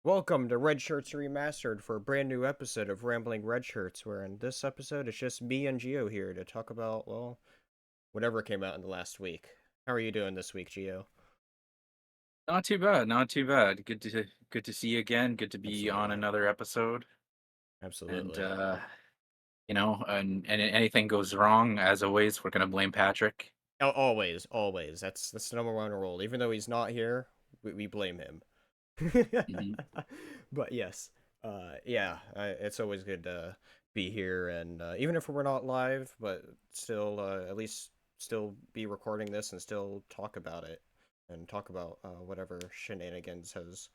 Welcome to Red Shirts Remastered for a brand new episode of Rambling Red Shirts, where in this episode it's just me and Geo here to talk about, well, whatever came out in the last week. How are you doing this week, Geo? Not too bad, not too bad. Good to see you again. Good to be on Absolutely. another episode. And Absolutely. and anything goes wrong, as always, we're gonna blame Patrick. Always, always. That's the number one rule. Even though he's not here, we blame him. Mhm. But yes, yeah, it's always good to be here, and even if we're not live, but still, at least still be recording this and still talk about it and talk about whatever shenanigans has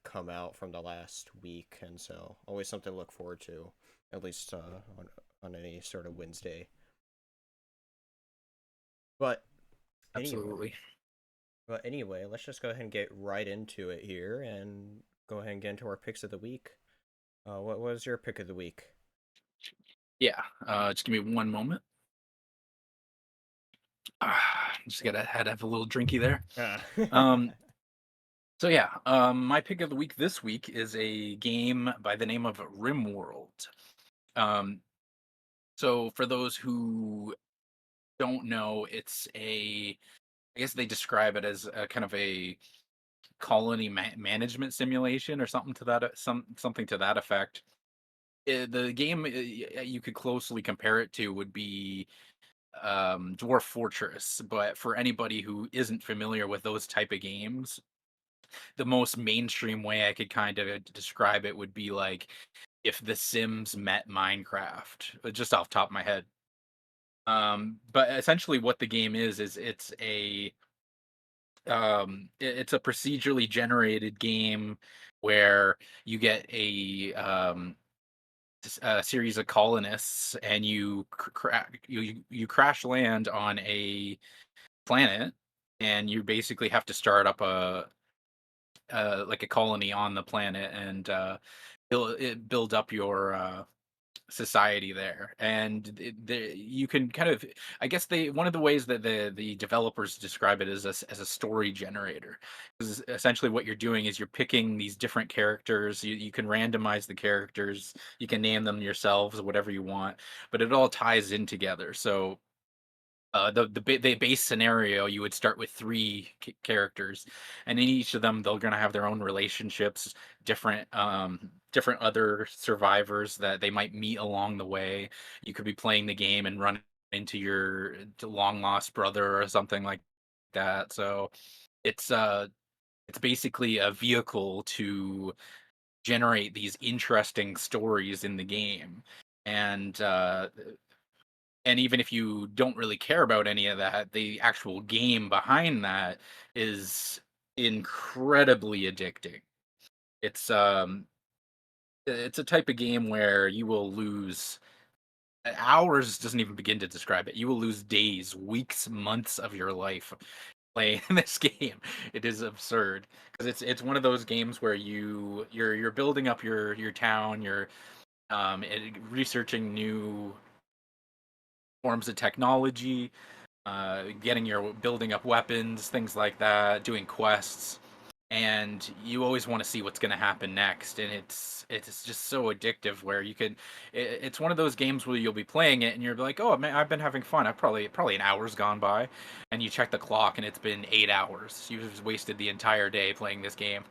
come out from the last week, and so always something to look forward to, at least on any sort of Wednesday. But anyway. Absolutely. But anyway, let's just go ahead and get right into it here and go ahead and get into our picks of the week. What was your pick of the week? Yeah. Just give me one moment. Just gotta had to have a little drinky there. Uh, Um, so yeah, my pick of the week this week is a game by the name of RimWorld. Um, so for those who don't know, I guess they describe it as a kind of a colony management simulation or something to that something to that effect. The game you could closely compare it to would be Dwarf Fortress, but for anybody who isn't familiar with those type of games, the most mainstream way I could kind of describe it would be like if The Sims met Minecraft, just off the top of my head. But essentially, what the game is it's a procedurally generated game where you get a series of colonists and you crash land on a planet, and you basically have to start up like a colony on the planet and build up your society there. And you can kind of, I guess, they one of the ways that the developers describe it is as a story generator, because essentially what you're doing is you're picking these different characters. You can randomize the characters, you can name them yourselves, whatever you want, but it all ties in together. So the base scenario, you would start with three characters, and in each of them they're going to have their own relationships, different other survivors that they might meet along the way. You could be playing the game and run into your long lost brother or something like that. So it's uh it's basically a vehicle to generate these interesting stories in the game. And even if you don't really care about any of that, the actual game behind that is incredibly addicting. It's um it's a type of game where you will lose hours doesn't even begin to describe it. You will lose days, weeks, months of your life playing this game. It is absurd because it's one of those games where you're building up your town, you're researching new forms of technology, getting your building up weapons, things like that, doing quests, and you always want to see what's going to happen next. And it's just so addictive where it's one of those games where you'll be playing it and you're like, oh man, I've been having fun. I've probably an hour's gone by, and you check the clock and it's been 8 hours. You've just wasted the entire day playing this game.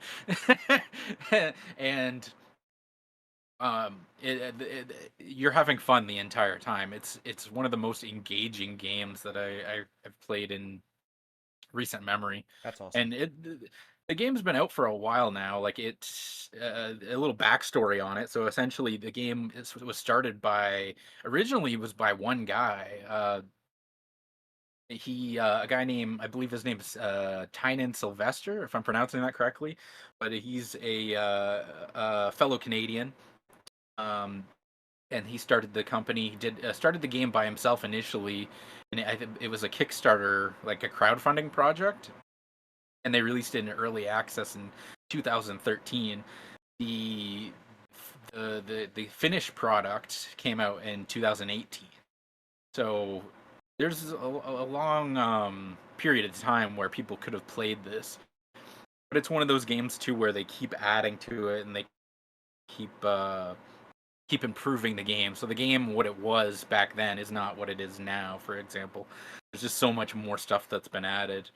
And you're having fun the entire time. It's one of the most engaging games that I've played in recent memory. that's awesome. And the game's been out for a while now. Like, it's a little backstory on it. So essentially the game was started by originally was by one guy. He A guy named, I believe his name is Tynan Sylvester, if I'm pronouncing that correctly, but he's a fellow Canadian. Um, and he started the company. He did started the game by himself initially, and I think it was a Kickstarter, like a crowdfunding project, and they released it in early access in 2013. The the finished product came out in 2018. So there's a long period of time where people could have played this. but it's one of those games too where they keep adding to it and they keep keep improving the game. So the game, what it was back then, is not what it is now. For example, there's just so much more stuff that's been added.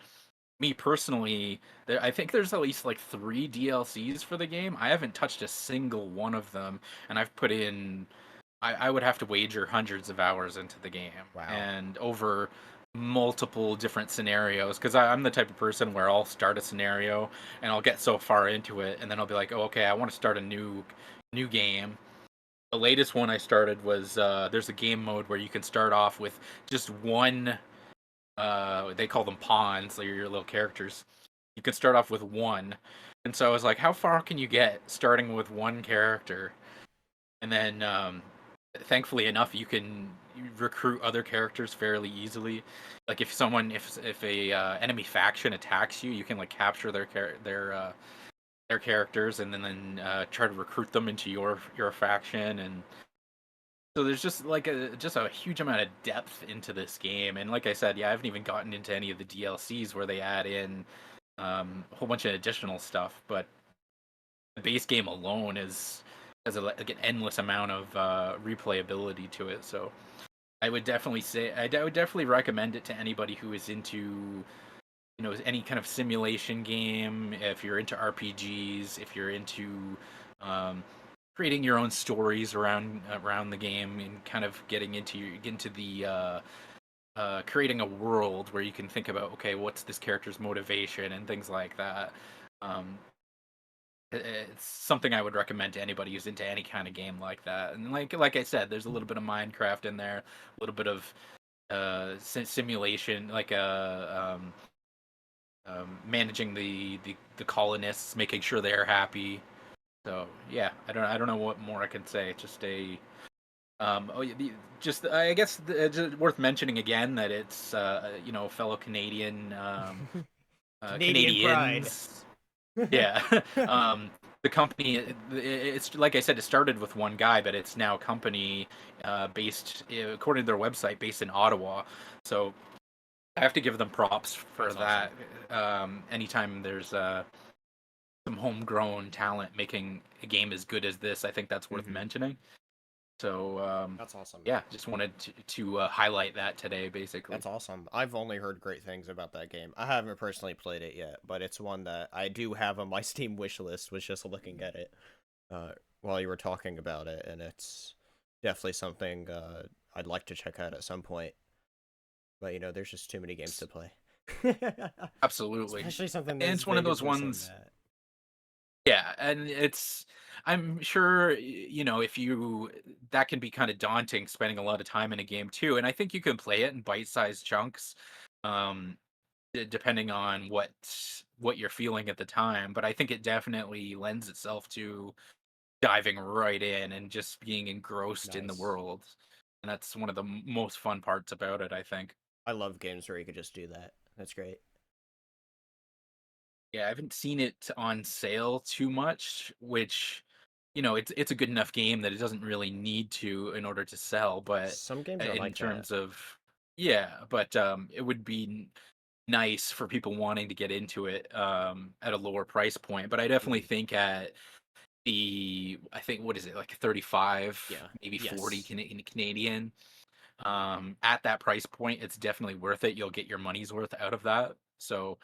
Me personally, I think there's at least like 3 DLCs for the game. I haven't touched a single one of them, and I've put in, I would have to wager hundreds of hours into the game, Wow. and over multiple different scenarios. Because I'm the type of person where I'll start a scenario and I'll get so far into it, and then I'll be like, oh, okay, I want to start a new game. The latest one I started was there's a game mode where you can start off with just one. They call them pawns, like your little characters. You can start off with one, and so I was like, how far can you get starting with one character? And then, thankfully enough, you recruit other characters fairly easily. Like if a enemy faction attacks you, you can like capture their characters and then try to recruit them into your faction. And so there's just like a huge amount of depth into this game. And like I said, yeah, I haven't even gotten into any of the DLCs where they add in a whole bunch of additional stuff. But the base game alone has like an endless amount of replayability to it. So I would definitely say I would definitely recommend it to anybody who is into any kind of simulation game. If you're into RPGs, if you're into um, creating your own stories around the game and kind of get into the creating a world where you can think about, okay, what's this character's motivation and things like that. Um, it's something I would recommend to anybody who's into any kind of game like that. And like I said, there's a little bit of Minecraft in there, a little bit of simulation, like managing the colonists, making sure they're happy. So yeah, I don't know what more I can say. Just a oh yeah, just I guess just worth mentioning again that it's fellow Canadian Canadian pride. Canadians. Yeah. The company, it's like I said, it started with one guy, but it's now a company based, according to their website, based in Ottawa. So I have to give them props for That's awesome. that. Anytime there's some homegrown talent making a game as good as this, I think that's worth Hmm. mentioning. So That's awesome. yeah, just wanted to highlight that today, basically. That's awesome. I've only heard great things about that game. I haven't personally played it yet, but it's one that I do have on my Steam wish list. Was just looking at it uh, while you were talking about it, and it's definitely something I'd like to check out at some point. But there's just too many games to play. Absolutely, Especially something and as it's one of big as those this and ones. that. Yeah, and I'm sure, if you that can be kind of daunting spending a lot of time in a game too. And I think you can play it in bite-sized chunks, um, depending on what you're feeling at the time. But I think it definitely lends itself to diving right in and just being engrossed in the Nice. world. And that's one of the most fun parts about it, I think. I love games where you could just do that. That's great. Yeah, I haven't seen it on sale too much, which, it's a good enough game that it doesn't really need to in order to sell. But Some games are in like that. terms of, yeah, but it would be nice for people wanting to get into it at a lower price point. But I definitely Hmm. think I think, what is it, like 35, Yeah. maybe 40 Yes. Canadian. At that price point, it's definitely worth it. You'll get your money's worth out of that. So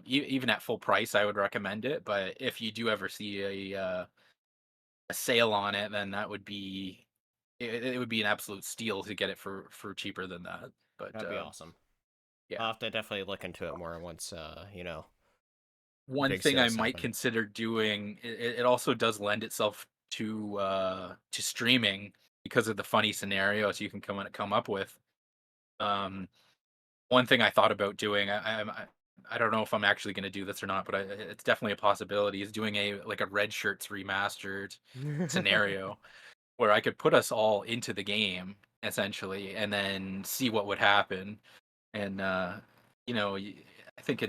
even at full price, I would recommend it. But if you do ever see a sale on it, then it would be an absolute steal to get it for cheaper than that. But That'd be awesome. yeah, I'll have to definitely look into it more once, one big thing I sales might happen. consider doing, it also does lend itself to streaming because of the funny scenarios you can come up with. Um, One thing I thought about doing, I don't know if I'm actually going to do this or not, but it's definitely a possibility. Is doing a like a Red Shirts remastered scenario where I could put us all into the game essentially, and then see what would happen. And I think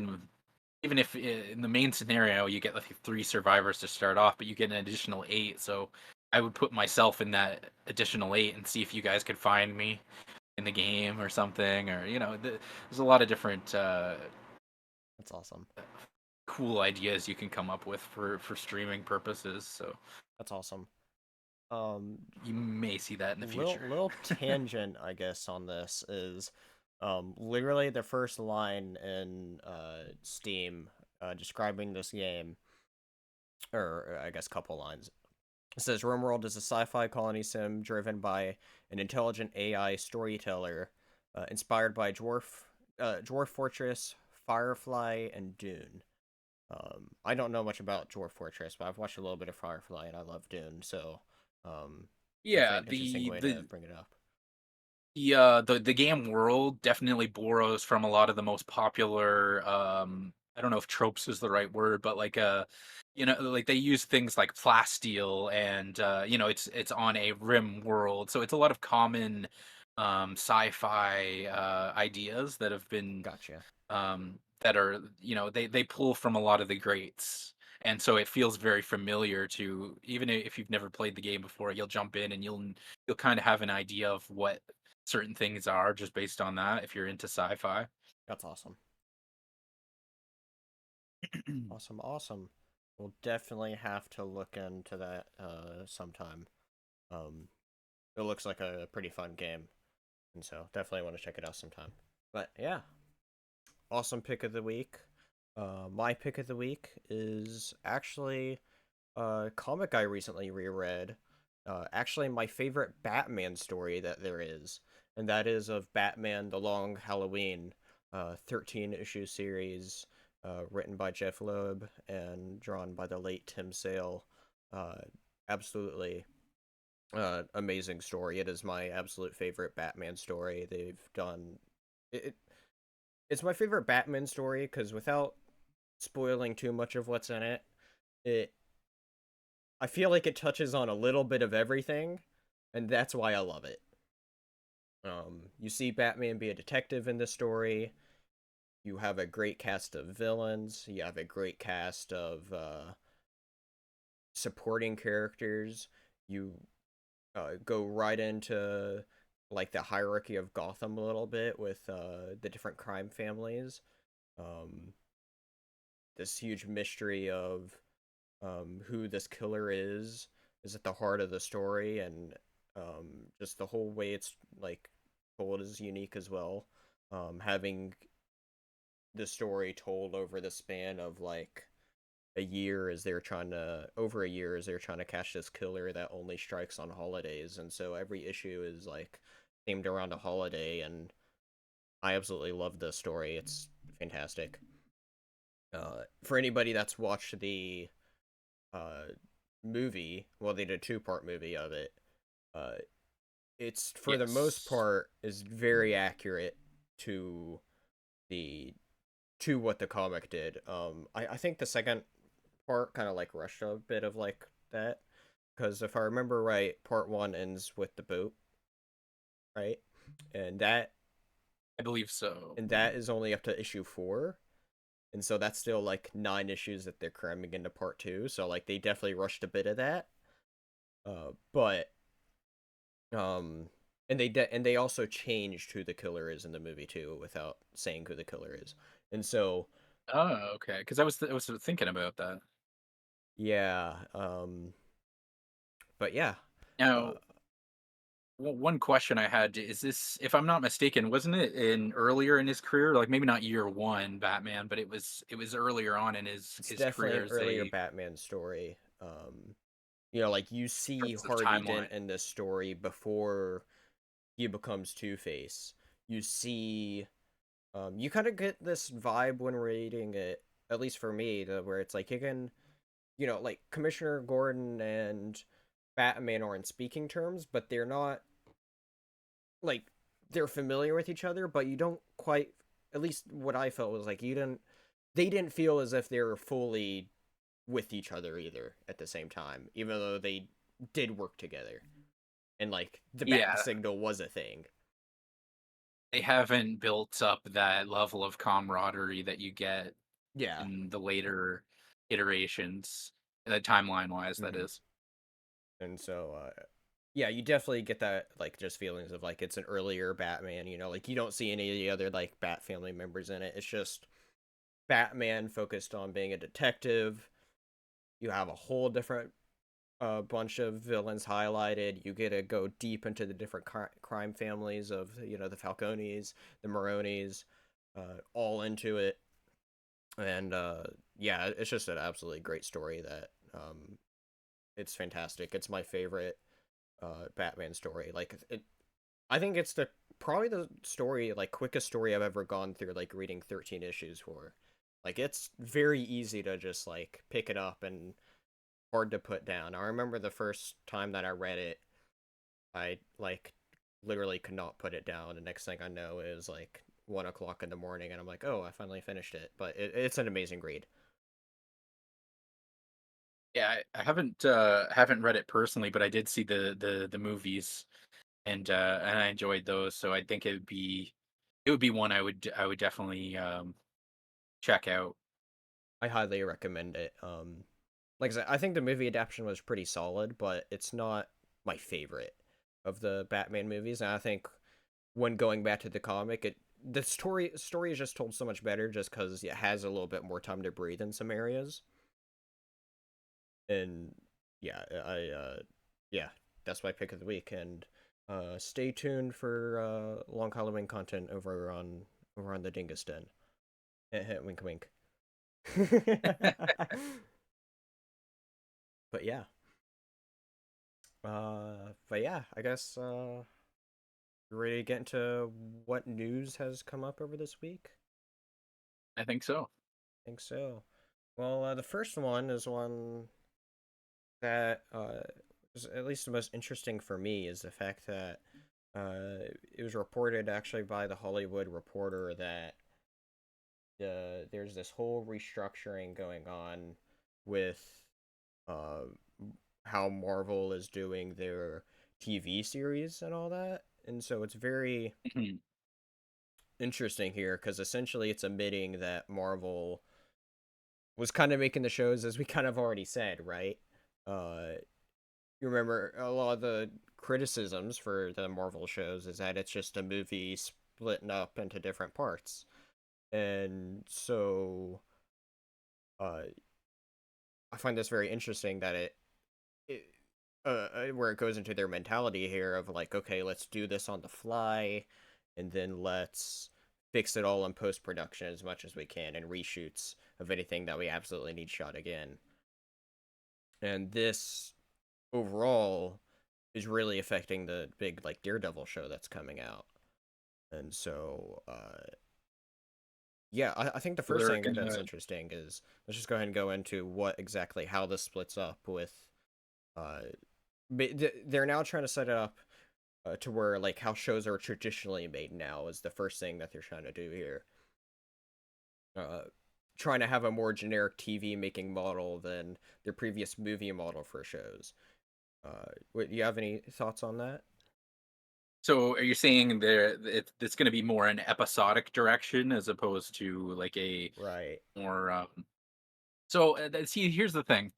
even if in the main scenario you get like 3 survivors to start off, but you get an additional 8, so I would put myself in that additional 8 and see if you guys could find me in the game or something, or there's a lot of different That's awesome. cool ideas you can come up with for streaming purposes. So That's awesome. Um, you may see that in the future. little tangent, I guess, on this is, literally the first line in Steam, describing this game, or I guess couple lines. It says RimWorld is a sci-fi colony sim driven by an intelligent AI storyteller, inspired by Dwarf Fortress, Firefly, and Dune. I don't know much about Dwarf Fortress, but I've watched a little bit of Firefly, and I love Dune, so definitely Yeah, an interesting way to bring it up. the game world definitely borrows from a lot of the most popular I don't know if tropes is the right word, but like like they use things like plasteel and it's on a rim world. So it's a lot of common sci-fi ideas that have been Gotcha. that are they pull from a lot of the greats. And so it feels very familiar to, even if you've never played the game before, you'll jump in and you'll kind of have an idea of what certain things are just based on that if you're into sci-fi. That's awesome. Awesome, awesome. We'll definitely have to look into that sometime. Um, it looks like a pretty fun game, and so definitely want to check it out sometime. But yeah, awesome pick of the week. My pick of the week is actually a comic I recently reread. Actually, my favorite Batman story that there is, and that is of Batman: The Long Halloween, 13-issue series, written by Jeff Loeb and drawn by the late Tim Sale. Uh, absolutely amazing story. It is my absolute favorite Batman story they've done. It it's my favorite Batman story because without spoiling too much of what's in it, it I feel like it touches on a little bit of everything, and that's why I love it. You see Batman be a detective in this story. You have a great cast of villains. You have a great cast of supporting characters. You go right into like the hierarchy of Gotham a little bit with the different crime families. Um, this huge mystery of who this killer is at the heart of the story, and just the whole way it's like told is unique as well. Having the story told over the span of like a year as they're trying to over a year as they're trying to catch this killer that only strikes on holidays, and so every issue is like themed around a holiday, and I absolutely love this story. It's fantastic. For anybody that's watched the uh movie, well, they did a two-part movie of it. Uh, it's for the most Yes. part is very accurate to the to what the comic did. I think the second part kind of like rushed a bit of like that because if I remember right, part one ends with the boat, right? And that I believe so. is only up to issue four, and so that's still like 9 issues that they're cramming into part two. So like they definitely rushed a bit of that. But um, and they also changed who the killer is in the movie too, without saying who the killer is. And so Oh, okay. Because I was thinking about that. yeah, but yeah, uh, Now, one question I had is this, if I'm not mistaken, wasn't it in earlier in his career, like maybe not year one Batman, but it was earlier on in his it's his definitely career an as earlier a Batman story. Like you in see terms of Harvey Dent timeline. in this story before he becomes Two Face. You see, you kind of get this vibe when reading it, at least for me, where it's like you can, like Commissioner Gordon and Batman are in speaking terms, but they're not like they're familiar with each other, but you don't quite. At least what I felt was like you didn't. They didn't feel as if they were fully with each other either at the same time, even though they did work together and like the bat Yeah, signal was a thing. they haven't built up that level of camaraderie that you get Yeah. in the later iterations, timeline wise, that Hmm. is. And so, yeah, you definitely get that like just feelings of like it's an earlier Batman. Like you don't see any of the other like Bat family members in it. It's just Batman focused on being a detective. You have a whole different bunch of villains highlighted. You get to go deep into the different crime families of, the Falcones, the Maronis, all into it. And yeah, it's just an absolutely great story that it's fantastic. It's my favorite Batman story. Like I think it's the probably the story like quickest story I've ever gone through. Like reading 13 issues for. Like it's very easy to just like pick it up and hard to put down. I remember the first time that I read it, I like literally could not put it down. The next thing I know is like 1 o'clock in the morning, and I'm like, oh, I finally finished it. But it's an amazing read. Yeah, I haven't read it personally, but I did see the movies, and I enjoyed those. So I think it would be one I would definitely check out. I highly recommend it. Like I said, I think the movie adaptation was pretty solid, but it's not my favorite of the Batman movies. And I think when going back to the comic, the story is just told so much better, just because it has a little bit more time to breathe in some areas. And yeah, yeah, that's my pick of the week. And stay tuned for long Halloween content over on the Dingus Den. Wink, wink. But yeah, I guess we're ready to get into what news has come up over this week. I think so. I think so. Well, the first one is one that is at least the most interesting for me, is the fact that it was reported actually by the Hollywood Reporter that there's this whole restructuring going on with uh, how Marvel is doing their TV series and all that. And so it's very Mhm. interesting here because essentially it's admitting that Marvel was kind of making the shows as we kind of already said, right? Uh, you remember a lot of the criticisms for the Marvel shows is that it's just a movie splitting up into different parts. And so uh, I find this very interesting that it where it goes into their mentality here of like, okay, let's do this on the fly, and then let's fix it all in post production as much as we can, and reshoots of anything that we absolutely need shot again. And this overall is really affecting the big like Daredevil show that's coming out. And so, yeah, I think the So first they're thing that's gonna interesting is let's just go ahead and go into what exactly how this splits up with. Uh, they're now trying to set it up to where like how shows are traditionally made now is the first thing that they're trying to do here. Uh, Trying to have a more generic TV making model than their previous movie model for shows. Do you have any thoughts on that? So are you saying it's going to be more an episodic direction as opposed to like a Right. more so see, here's the thing.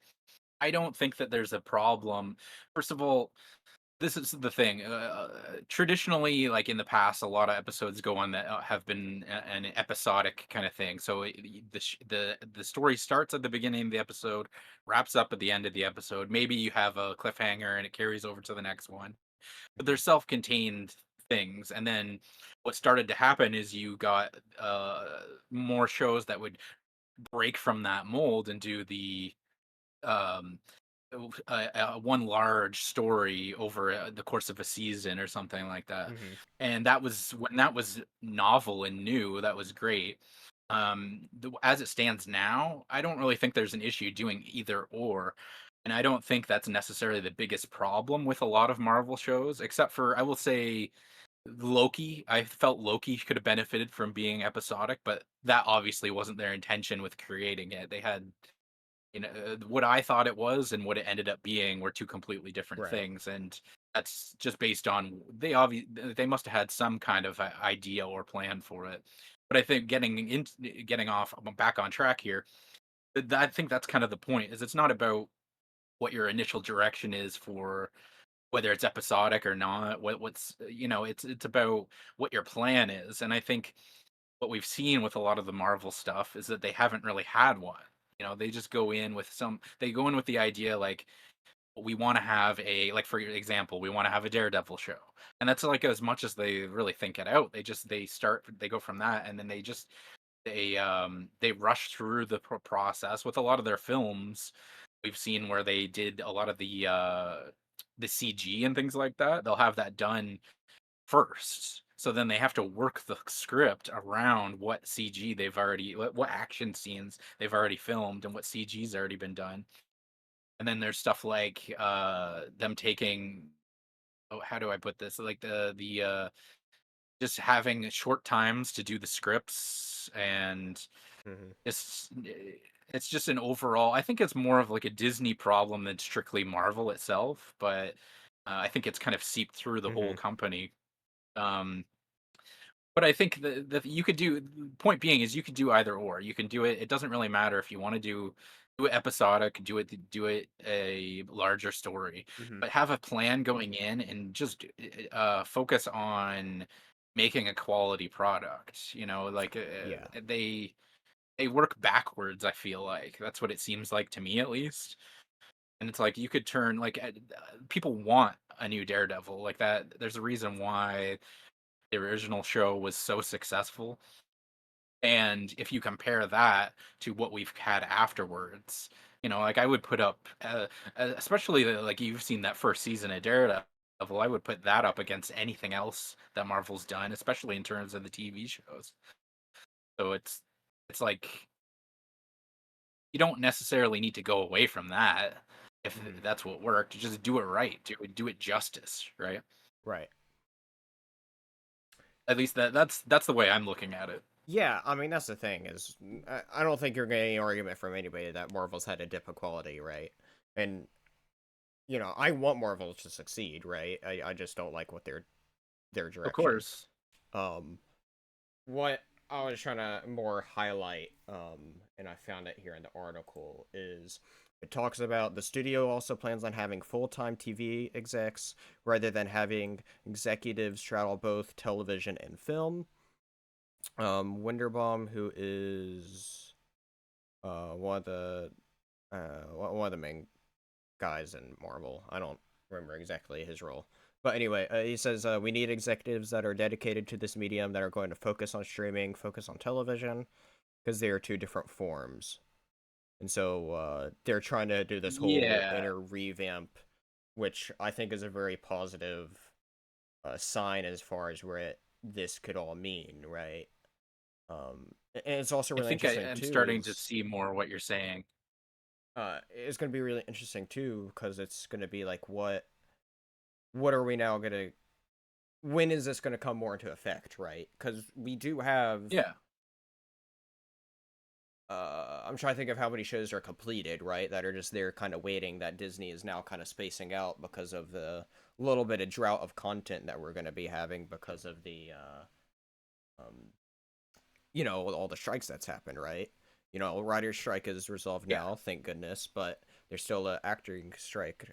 I don't think that there's a problem. First of all, this is the thing. Traditionally, like in the past, a lot of episodes go on that have been an episodic kind of thing. So the story starts at the beginning of the episode, wraps up at the end of the episode. Maybe you have a cliffhanger and it carries over to the next one, but they're Mhm. self-contained things. And then what started to happen is you got more shows that would break from that mold and do the um one large story over the course of a season or something like that. Mhm. And that was when that was novel and new, that was great. As it stands now, I don't really think there's an issue doing either or. And I don't think that's necessarily the biggest problem with a lot of Marvel shows, except for I will say Loki. I felt Loki could have benefited from being episodic, but that obviously wasn't their intention with creating it. They had what I thought it was and what it ended up being were two completely different Right. things, and that's just based on they must have had some kind of idea or plan for it. But I think getting off back on track here, I think that's kind of the point. Is it's not about what your initial direction is for whether it's episodic or not. What's it's about what your plan is, and I think what we've seen with a lot of the Marvel stuff is that they haven't really had one. They just go in with the idea like we want to have like for example, we want to have a Daredevil show. And that's like as much as they really think it out. They go from that and then they rush through the process with a lot of their films. We've seen where they did a lot of the CG and things like that. They'll have that done first. So then they have to work the script around what CG what action scenes they've already filmed and what CG's already been done. And then there's stuff like them taking, oh, how do I put this? Like the just having short times to do the scripts and Hmm. it's just an overall, I think it's more of like a Disney problem than strictly Marvel itself, but I think it's kind of seeped through the whole Hmm. company. Um, but I think that you could do, point being is you could do either or. You can do it. It doesn't really matter if you want to do it episodic, do it a larger story, Hmm. but have a plan going in and just focus on making a quality product. Like Yeah. they work backwards. I feel like that's what it seems like to me, at least. And it's like you could turn like people want a new Daredevil like that. There's a reason why the original show was so successful. And if you compare that to what we've had afterwards, like I would put up, especially like you've seen that first season of Daredevil, I would put that up against anything else that Marvel's done, especially in terms of the TV shows. So it's like you don't necessarily need to go away from that if Hmm. that's what worked. Just do it right, do it justice, right? Right. At least that's the way I'm looking at it. Yeah, I mean that's the thing is I don't think you're getting any argument from anybody that Marvel's had a dip of quality, right? And I want Marvel to succeed, right? I just don't like what their Of direction. course. Um, what I was trying to more highlight, and I found it here in the article, is it talks about the studio also plans on having full-time TV execs rather than having executives straddle both television and film. Winterbaum, who is one of the one of the main guys in Marvel. I don't remember exactly his role. But anyway, he says we need executives that are dedicated to this medium that are going to focus on streaming, focus on television, because they are two different forms. And so they're trying to do this whole Yeah. inner revamp, which I think is a very positive sign as far as this could all mean, right? And it's also I really think interesting I'm too. starting to Is see more what you're saying. it's going to be really interesting too because it's going to be like what are we now going to when is this going to come more into effect, right? Because we do have Yeah. I'm trying to think of how many shows are completed, right? That are just there kind of waiting that Disney is now kind of spacing out because of the little bit of drought of content that we're going to be having because of the um all the strikes that's happened, right? Writer's strike is resolved Yeah. now, thank goodness, but there's still a acting strike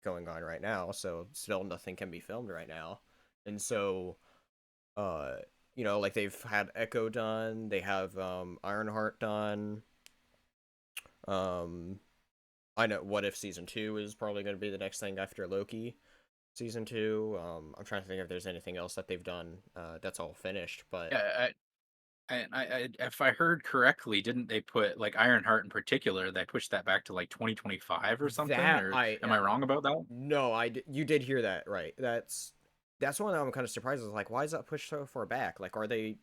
going on right now, so still nothing can be filmed right now. And so uh like they've had Echo done, they have Ironheart done. Um I know What If season 2 is probably going to be the next thing after Loki season 2. I'm trying to think if there's anything else that they've done that's all finished, but Yeah. If I heard correctly, didn't they put like Ironheart in particular? They pushed that back to like 2025 or something, that or I am I wrong about that? no, you did hear that right. That's one that I'm kind of surprised. Is like, why is that pushed so far back? Like, are they?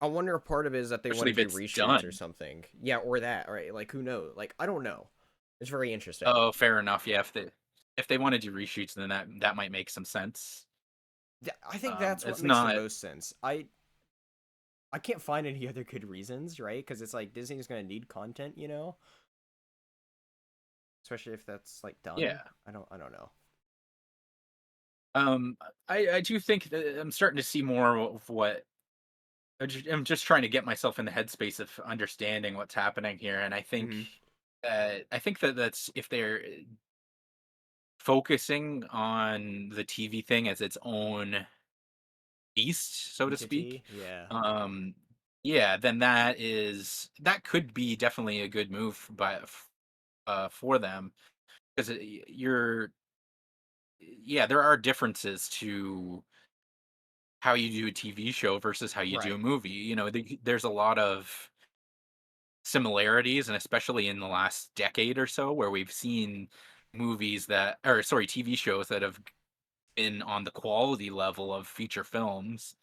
I wonder if part of it is that they want Especially to if do it's reshoots or done. something. Yeah, or that. Right? Like, who knows? Like, I don't know. It's very interesting. Oh, fair enough. Yeah, if they want to do reshoots, then that might make some sense. I think that's what It's makes the not. most sense. I can't find any other good reasons, right? Because it's like Disney's gonna need content, especially if that's like Yeah. done. I don't know. Um, I do think that I'm starting to see more of what I'm just trying to get myself in the headspace of understanding what's happening here, and Mm-hmm. I think that that's if they're focusing on the TV thing as its own beast, so to speak, entity. Yeah. um, yeah, then that could be definitely a good move for them because you're yeah, there are differences to how you do a TV show versus how you do a Right. movie. There's a lot of similarities, and especially in the last decade or so, where we've seen TV shows that have been on the quality level of feature films.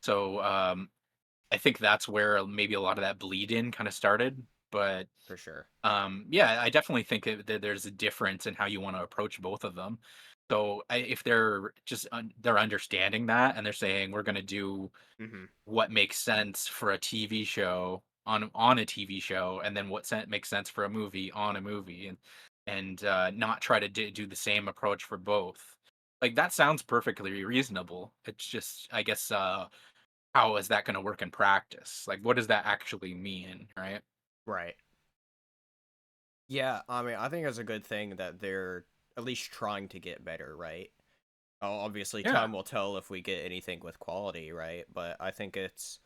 So I think that's where maybe a lot of that bleed in kind of started. But For sure. yeah, I definitely think that there's a difference in how you want to approach both of them. So if they're they're understanding that and they're saying we're going to do Hmm. what makes sense for a TV show on a TV show, and then makes sense for a movie on a movie, and not try to do the same approach for both. Like that sounds perfectly reasonable. It's just, I guess, how is that going to work in practice? Like, what does that actually mean, right? Right. Yeah, I mean, I think it's a good thing that they're at least trying to get better, right? Obviously, Yeah, time will tell if we get anything with quality, right? But I think it's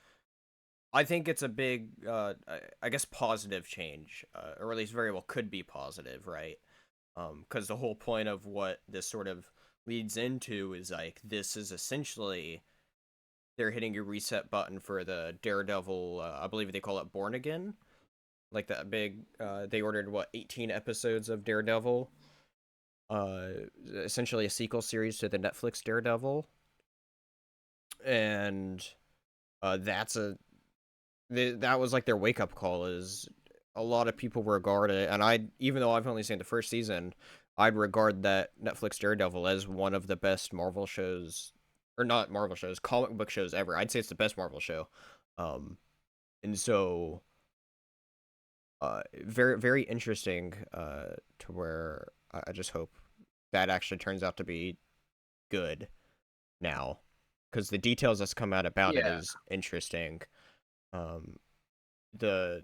a big, I guess, positive change, or at least very well could be positive, right? Because the whole point of what this sort of leads into is like this is essentially they're hitting a reset button for the Daredevil. I believe they call it Born Again, like that big. They ordered what 18 episodes of Daredevil, uh, essentially a sequel series to the Netflix Daredevil, and that's that was like their wake up call. Is a lot of people regard it, and I, even though I've only seen the first season, I'd regard that Netflix Daredevil as one of the best Marvel shows, or not Marvel shows, comic book shows ever. I'd say it's the best Marvel show, um, and so very very interesting. To where I just hope that actually turns out to be good now, because the details that's come out about it yeah, is interesting. Um, the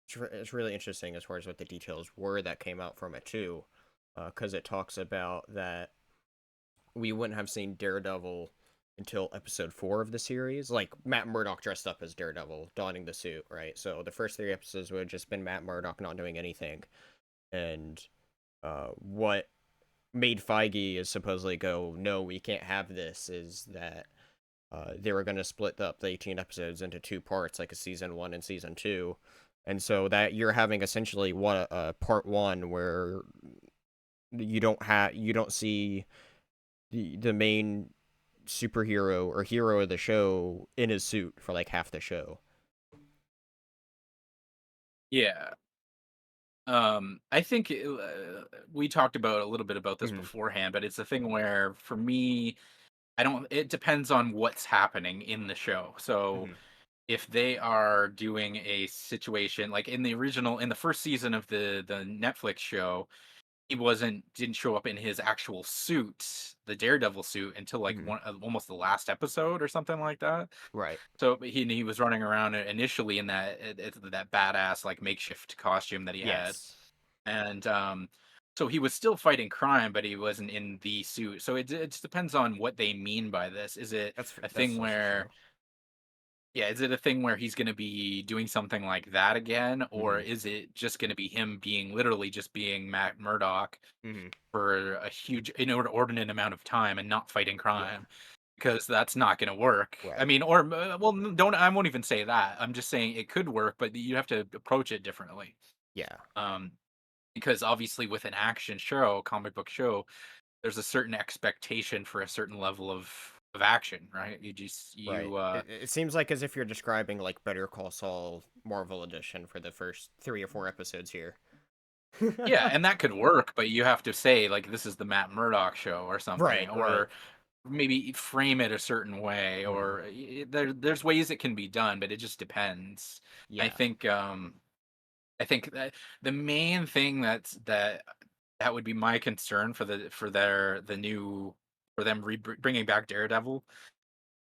it's really interesting as far as what the details were that came out from it too, because it talks about that we wouldn't have seen Daredevil until episode 4 of the series, like Matt Murdock dressed up as Daredevil, donning the suit, right? So the first 3 episodes would have just been Matt Murdock not doing anything, and what made Feige is supposedly go, no, we can't have this, is that they were going to split up the 18 episodes into 2 parts, like a season 1 and season 2. And so that you're having essentially what part 1 where you don't see the main superhero or hero of the show in his suit for like half the show. yeah. I think we talked about a little bit about this Hmm. beforehand, but it's a thing where for me, I don't. It depends on what's happening in the show. So Hmm. if they are doing a situation like in the first season of the Netflix show, he didn't show up in his actual suit, the Daredevil suit, until like Hmm. almost the last episode or something like that. Right. So he was running around initially in that badass like makeshift costume that he had, Yes. and so he was still fighting crime, but he wasn't in the suit. So it just depends on what they mean by this. Is it a That's thing also where true. yeah, is it a thing where he's going to be doing something like that again, or Hmm. is it just going to be him being literally just being Matt Murdock Hmm. for a huge inordinate amount of time and not fighting Yeah. crime? Because that's not going to work. I Right. mean, or well, don't I won't even say that. I'm just saying it could work, but you have to approach it differently. Yeah. Um, because obviously with an action show, comic book show, there's a certain expectation for a certain level of action, right? Right. It seems like as if you're describing like Better Call Saul Marvel Edition for the first 3 or 4 episodes here. yeah, and that could work, but you have to say like this is the Matt Murdock show or something, Right, right. or maybe frame it a certain way, Hmm. or there's ways it can be done, but it just depends. I Yeah. think I think that the main thing that would be my concern for the new for them bringing back Daredevil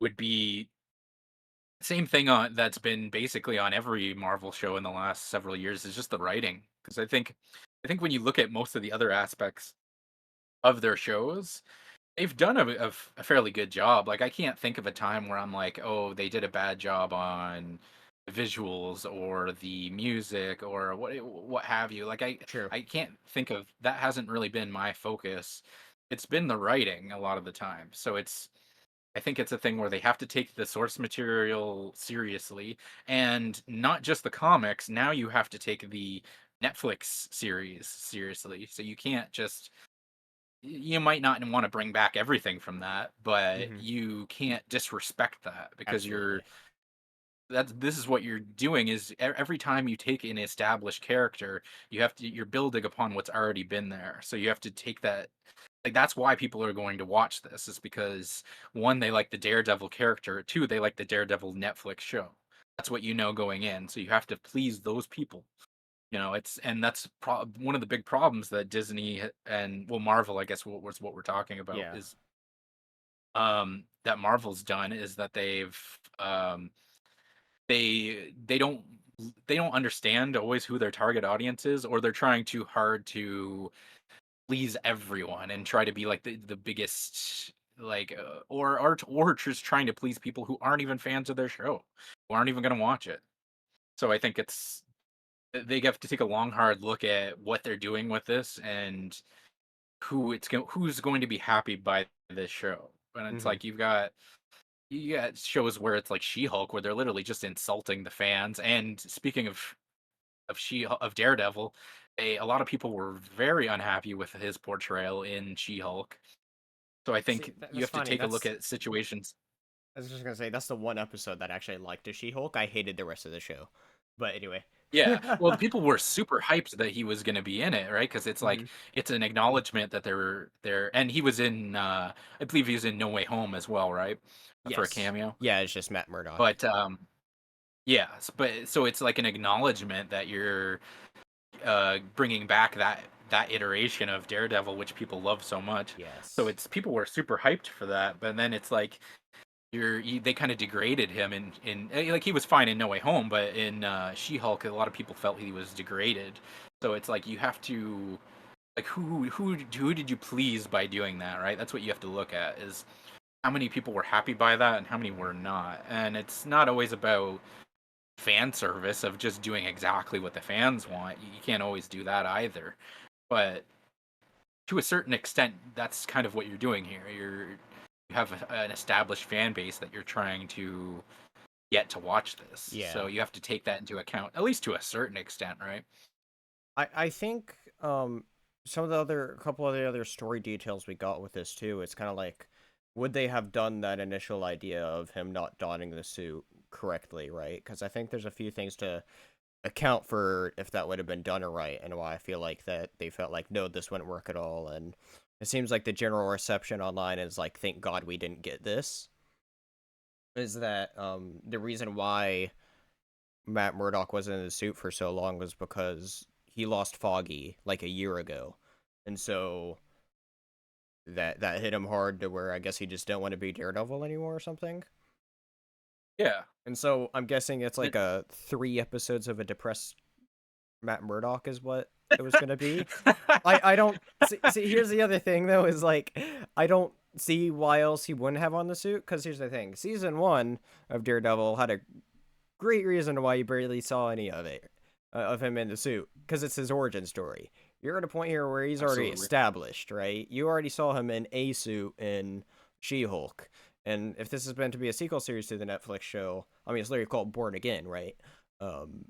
would be same thing on that's been basically on every Marvel show in the last several years is just the writing. Because I think when you look at most of the other aspects of their shows, they've done a fairly good job. Like, I can't think of a time where I'm like, "Oh, they did a bad job on the visuals or the music or what have you." Like, True. I can't think of that hasn't really been my focus. It's been the writing a lot of the time. So I think it's a thing where they have to take the source material seriously, and not just the comics. Now you have to take the Netflix series seriously. So you can't just you might not want to bring back everything from that, but Hmm. you can't disrespect that because Absolutely. this is what you're doing is every time you take an established character, you're building upon what's already been there. So you have to take that like that's why people are going to watch this is because one, they like the Daredevil character, two, they like the Daredevil Netflix show. That's what you know going in. So you have to please those people. It's and that's one of the big problems that Disney and well Marvel, I guess was what we're talking about Yeah. is that Marvel's done is that um they don't they don't understand always who their target audience is, or they're trying too hard to please everyone and try to be like the biggest like or just trying to please people who aren't even fans of their show, who aren't even going to watch it. So I think they have to take a long hard look at what they're doing with this and who's going to be happy by this show. And it's Hmm. like you got shows where it's like She-Hulk where they're literally just insulting the fans. And speaking of Daredevil, a lot of people were very unhappy with his portrayal in She-Hulk. So I See, think you that's have to funny. take a look at situations. I was just gonna say that's the one episode that I actually liked the She-Hulk. I hated the rest of the show, but anyway. Yeah, well, the people were super hyped that he was going to be in it, right? Because it's Hmm. like it's an acknowledgement that they're there, and he was in. I believe he was in No Way Home as well, right? For a Yes. cameo. Yeah, it's just Matt Murdock. But yeah, but so it's like an acknowledgement that you're bringing back that iteration of Daredevil, which people love so much. So Yes. it's people were super hyped for that, but then it's like they kind of degraded him like he was fine in No Way Home, but in She-Hulk, a lot of people felt he was degraded. So it's like you have to like who did you please by doing that, right? That's what you have to look at is how many people were happy by that and how many were not. And it's not always about fan service of just doing exactly what the fans want. You can't always do that either. But to a certain extent, that's kind of what you're doing here. You have an established fan base that you're trying to get to watch this. So Yeah. you have to take that into account, at least to a certain extent, right? I think some of the other couple of the other story details we got with this too, it's kind of like would they have done that initial idea of him not donning the suit correctly, right? Because I think there's a few things to account for if that would have been done right, and why I feel like that they felt like no, this wouldn't work at all. And it seems like the general reception online is like, thank God we didn't get this. Is that the reason why Matt Murdock wasn't in the suit for so long was because he lost Foggy like a year ago, and so that hit him hard to where I guess he just didn't want to be Daredevil anymore or something. Yeah. And so I'm guessing it's like a 3 episodes of a depressed Matt Murdock is what it was gonna be. I don't see. Here's the other thing though is like I don't see why else he wouldn't have on the suit. Because here's the thing: season 1 of Daredevil had a great reason why you barely saw any of it of him in the suit, because it's his origin story. You're at a point here where he's already Absolutely. established, right? You already saw him in a suit in She-Hulk, and if this is meant to be a sequel series to the Netflix show, I mean, it's literally called Born Again, right? Um,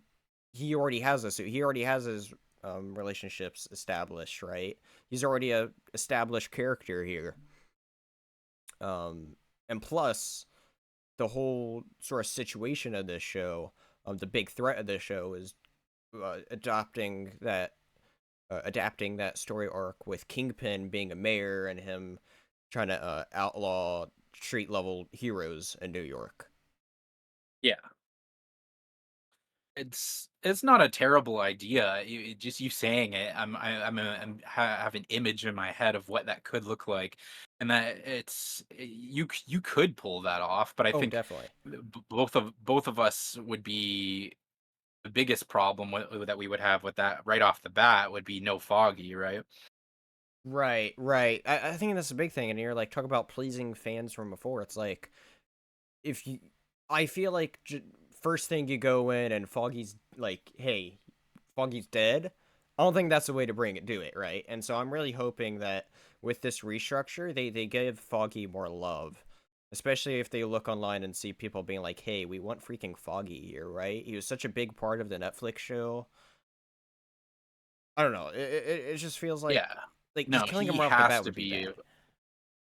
he already has a suit. He already has his relationships established, right? He's already a established character here. And plus, the whole sort of situation of this show, the big threat of this show is adapting that story arc with Kingpin being a mayor and him trying to outlaw street level heroes in New York. Yeah. It's not a terrible idea. Just you saying it, have an image in my head of what that could look like, and that you could pull that off. But I Oh, think definitely. both of us would be the biggest problem that we would have with that right off the bat would be no Foggy, right? Right, right. I think that's a big thing. And you're like, talk about pleasing fans from before. It's like, if you, I feel like first thing you go in and Foggy's like, hey, Foggy's dead. I don't think that's the way to do it, right? And so I'm really hoping that with this restructure, they give Foggy more love, especially if they look online and see people being like, "Hey, we want freaking Foggy here, right? He was such a big part of the Netflix show." I don't know. It just feels Yeah. like No, just killing he him right off the has bat to would be be bad.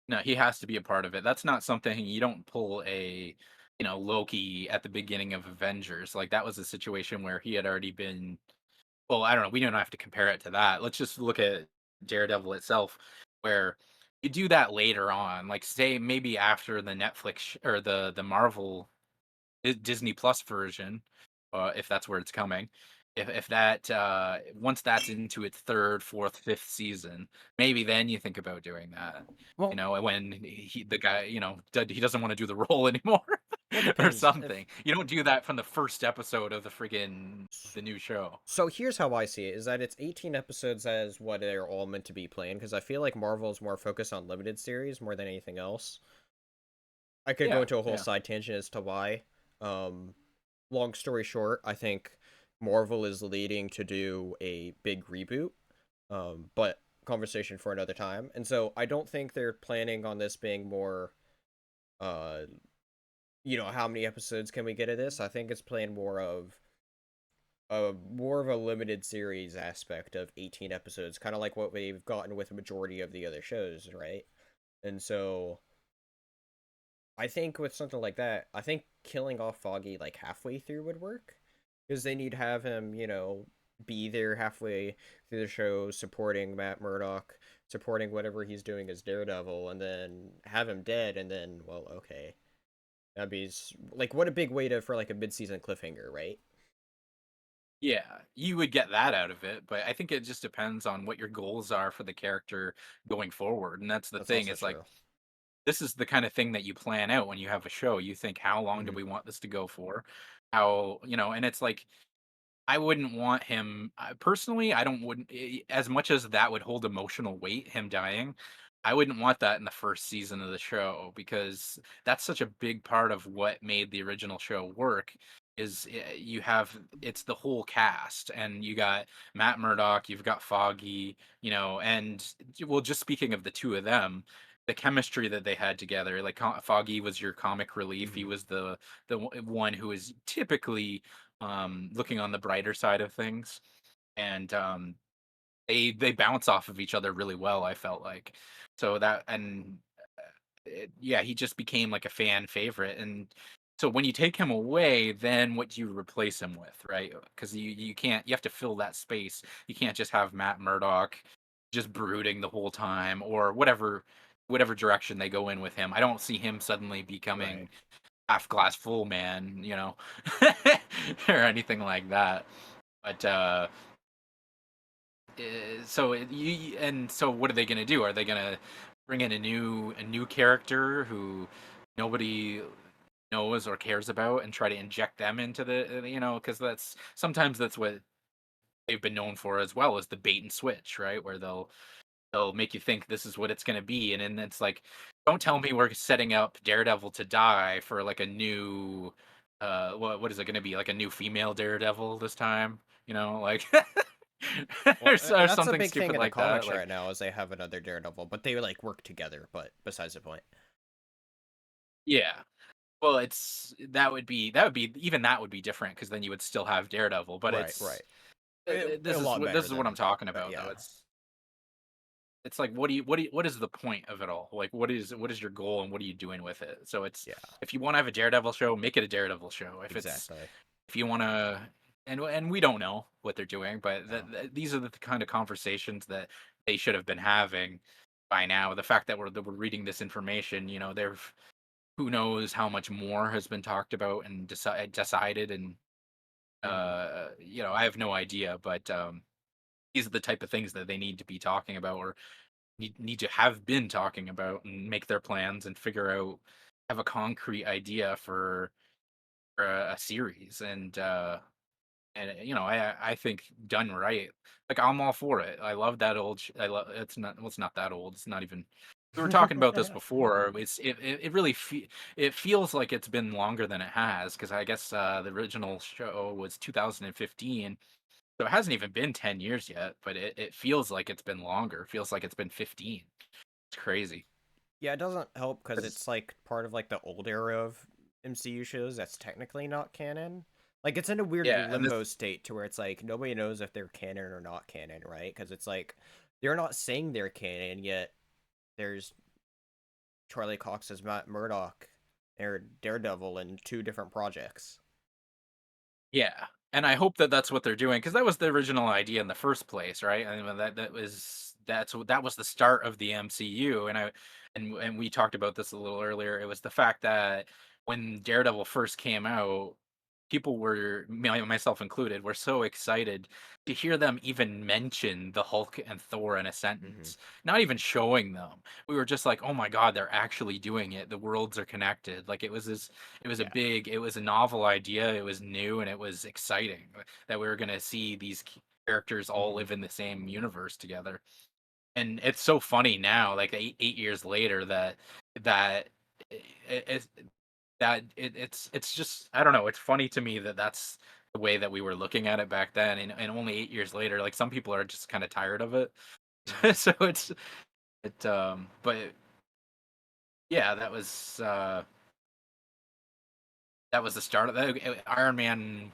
no, he has to be a part of it. That's not something you don't pull a, Loki at the beginning of Avengers. Like that was a situation where he had already been well, I don't know, we don't have to compare it to that. Let's just look at Daredevil itself where you do that later on, like say maybe after the Netflix or the Marvel Disney Plus version, if that's where it's coming. If that once that's into its third, fourth, fifth season, maybe then you think about doing that. Well, When the guy, he doesn't want to do the role anymore well, it or depends. If something. You don't do that from the first episode of the new show. So here's how I see it: is that it's 18 episodes as what they're all meant to be playing. Because I feel like Marvel is more focused on limited series more than anything else. I could go Yeah, into a whole yeah. side tangent as to why. Um, Long story short, I think Marvel is leading to do a big reboot. But conversation for another time. And so I don't think they're planning on this being more. Uh, how many episodes can we get of this? I think it's playing more of a limited series aspect of 18 episodes, kind of like what we've gotten with a majority of the other shows, right? And so I think with something like that, I think killing off Foggy like halfway through would work because they need to have him, be there halfway through the show, supporting Matt Murdock, supporting whatever he's doing as Daredevil, and then have him dead, and then, well, okay, that'd be like what a big way to for like a mid-season cliffhanger, right? Yeah, you would get that out of it, but I think it just depends on what your goals are for the character going forward. And that's the That's thing, also is like true. this is the kind of thing that you plan out when you have a show. You think, how long do Hmm. we want this to go for? And it's like I wouldn't want him personally. I don't wouldn't as much as that would hold emotional weight, him dying. I wouldn't want that in the first season of the show because that's such a big part of what made the original show work. Is you have it's the whole cast, and you got Matt Murdock, you've got Foggy, and well, just speaking of the two of them, the chemistry that they had together, like Foggy was your comic relief. He Hmm. was the one who is typically looking on the brighter side of things, and they bounce off of each other really well. I felt like so that and yeah, he just became like a fan favorite, and so when you take him away, then what do you replace him with, right? Because you can't you have to fill that space. You can't just have Matt Murdock just brooding the whole time or whatever direction they go in with him. I don't see him suddenly Right. becoming half glass full man, or anything like that. But so what are they going to do? Are they going to bring in a new character who nobody knows or cares about and try to inject them into because that's sometimes that's what they've been known for as well, as the bait and switch, right? Where they'll make you think this is what it's going to be, and then it's like, don't tell me we're setting up Daredevil to die for like a new what is it going to be, like a new female Daredevil this time, like Well, or that's a something big thing stupid in the like that, comics like right now is they have another Daredevil, but they like work together. But besides the point. yeah. Well, that would be even that would be different because then you would still have Daredevil, but Right, right. it's A this is lot what this better is what I'm than talking that. about though. Yeah, It's like, what is the point of it all? Like, what is your goal and what are you doing with it? So it's, yeah, if you want to have a Daredevil show, make it a Daredevil show. exactly. If you want to, and we don't know what they're doing, but No. these are the kind of conversations that they should have been having by now. The fact that we're reading this information, they've who knows how much more has been talked about and decided, and Hmm. I have no idea, but these are the type of things that they need to be talking about, or need to have been talking about, and make their plans and figure out, have a concrete idea for a series, and I think done right, like I'm all for it. I love that old. I love it's not well, it's not that old. It's not even. We were talking about this before. It really it feels like it's been longer than it has because I guess the original show was 2015, so it hasn't even been 10 years yet. But it feels like it's been longer. It feels like it's been 15. It's crazy. Yeah, it doesn't help because 'Cause- it's like part of like the old era of MCU shows that's technically not canon. Like it's in a weird yeah, and this limbo state to where it's like nobody knows if they're canon or not canon, right? Because it's like they're not saying they're canon yet. There's Charlie Cox as Matt Murdock or Daredevil in two different projects. Yeah, and I hope that that's what they're doing because that was the original idea in the first place, right? I mean, that was the start of the MCU, and we talked about this a little earlier. It was the fact that when Daredevil first came out, people were, myself included, were so excited to hear them even mention the Hulk and Thor in a Mm-hmm. sentence, not even showing them. We were just like, oh my god, they're actually doing it. The worlds are connected. Like Yeah. it was a novel idea. It was new and it was exciting that we were going to see these characters all Mm-hmm. live in the same universe together. And it's so funny now, like 8 years later, that it, it's just, I don't know. It's funny to me that that's the way that we were looking at it back then, and only 8 years later, like some people are just kind of tired of it. Mm-hmm. So but yeah, that was the start of that. Iron Man.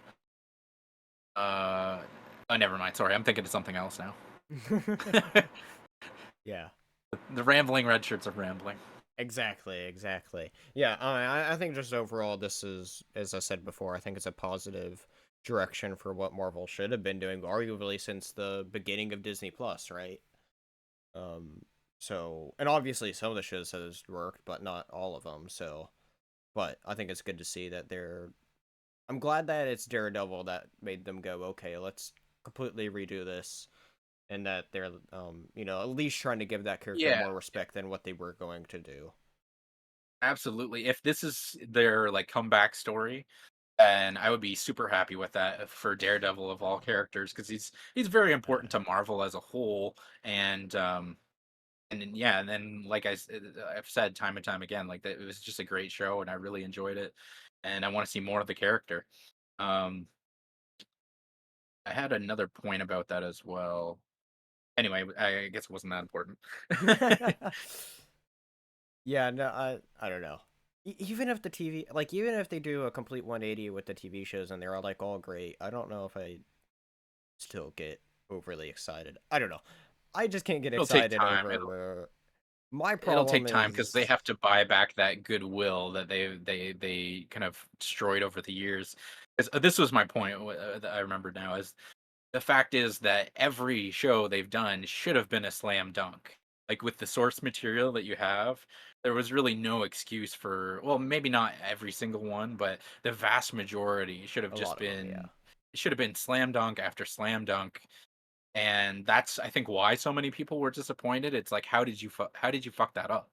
Uh, oh, never mind. Sorry, I'm thinking of something else now. Yeah. The rambling red shirts are rambling. Exactly. Yeah, I think just overall, this is, as I said before, I think it's a positive direction for what Marvel should have been doing, arguably since the beginning of Disney Plus, right? Um, so, and obviously some of the shows has worked, but not all of them. So, but I think it's good to see that they're. I'm glad that it's Daredevil that made them go, okay, let's completely redo this, and that they're, at least trying to give that character Yeah, more respect than what they were going to do. absolutely. If this is their like comeback story, and I would be super happy with that for Daredevil of all characters because he's very important to Marvel as a whole, and then, yeah, and then I've said time and time again, like that it was just a great show, and I really enjoyed it, and I want to see more of the character. Um, I had another point about that as well. Anyway, I guess it wasn't that important. Yeah, no, I don't know. Even if the TV, like, even if they do a complete 180 with the TV shows and they're all like all great, I don't know if I still get overly excited. I don't know. I just can't get It'll take excited time. over. My It'll take problem time because they is have to buy back that goodwill that they kind of destroyed over the years. 'Cause, this was my point that I remember now is the fact is that every show they've done should have been a slam dunk. Like with the source material that you have, there was really no excuse for, well, maybe not every single one, but the vast majority should have a just lot of them. Yeah. been, it should have been slam dunk after slam dunk. And that's, I think, why so many people were disappointed. It's like, how did you fuck that up?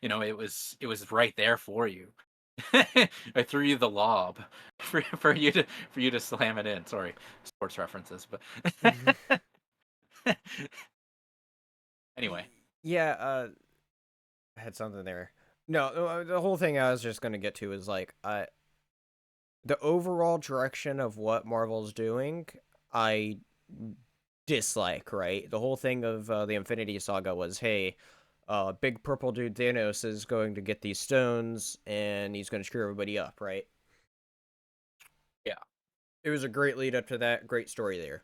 It was right there for you. I threw you the lob for you to slam it in. Sorry, sports references, but anyway, Yeah. I had something there. No, the whole thing I was just gonna get to is like the overall direction of what Marvel's doing. I dislike, right? The whole thing of the Infinity Saga was, hey, big purple dude Thanos is going to get these stones and he's going to screw everybody up, right? yeah, It was a great lead up to that, great story there.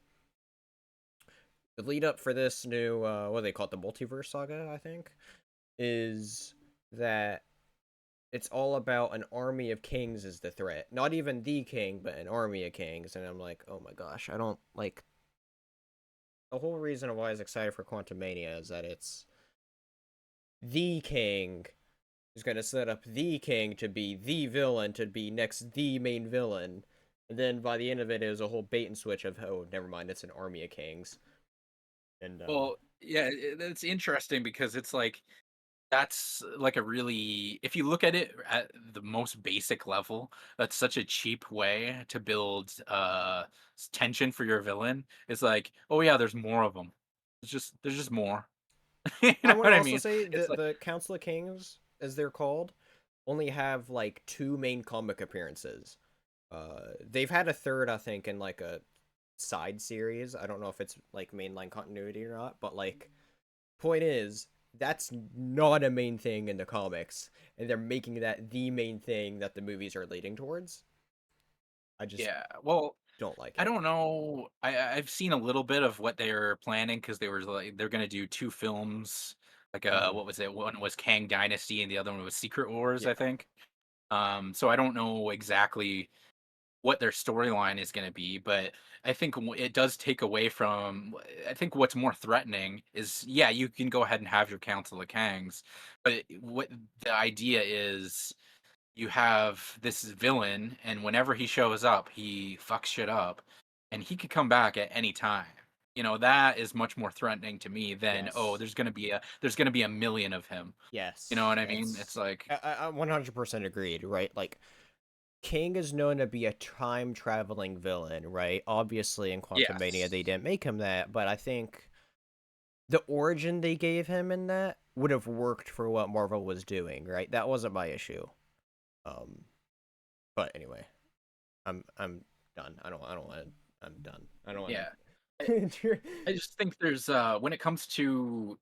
The lead up for this new, what do they call it, the multiverse saga, I think, is that it's all about an army of kings is the threat. Not even the king, but an army of kings. And I'm like, oh my gosh, I don't like. The whole reason why I was excited for Quantum Mania is that it's the king is going to set up the king to be the villain, to be next the main villain. And then by the end of it, it was a whole bait and switch of, oh, never mind, it's an army of kings. And well, yeah, it's interesting because it's like That's like a really, if you look at it at the most basic level, that's such a cheap way to build tension for your villain. It's like, oh yeah, there's more of them. There's just more. You I know would what I also mean? say It's that like, the Council of Kings, as they're called, only have like two main comic appearances. They've had a third, I think, in like a side series. I don't know if it's like mainline continuity or not, but like, point is, that's not a main thing in the comics, and they're making that the main thing that the movies are leading towards. I just yeah. Well, don't like I it. don't know. I've seen a little bit of what they're planning because they were like they're gonna do two films. Like Hmm. what was it? One was Kang Dynasty and the other one was Secret Wars, I Yeah. think. So I don't know exactly what their storyline is going to be, but I think it does take away from. I think what's more threatening is, yeah, you can go ahead and have your Council of Kangs, but what the idea is, you have this villain, and whenever he shows up, he fucks shit up, and he could come back at any time. You know, that is much more threatening to me than, oh, Yes. there's gonna be a million of him. You know Yes. what I mean? It's It's like, I 100% agreed, right? Like King is known to be a time traveling villain, right? Obviously in Quantumania yes, they didn't make him that, but I think the origin they gave him in that would have worked for what Marvel was doing, right? That wasn't my issue. Um but anyway, I'm done. I don't want I'm done. I don't want yeah. to I just think there's when it comes to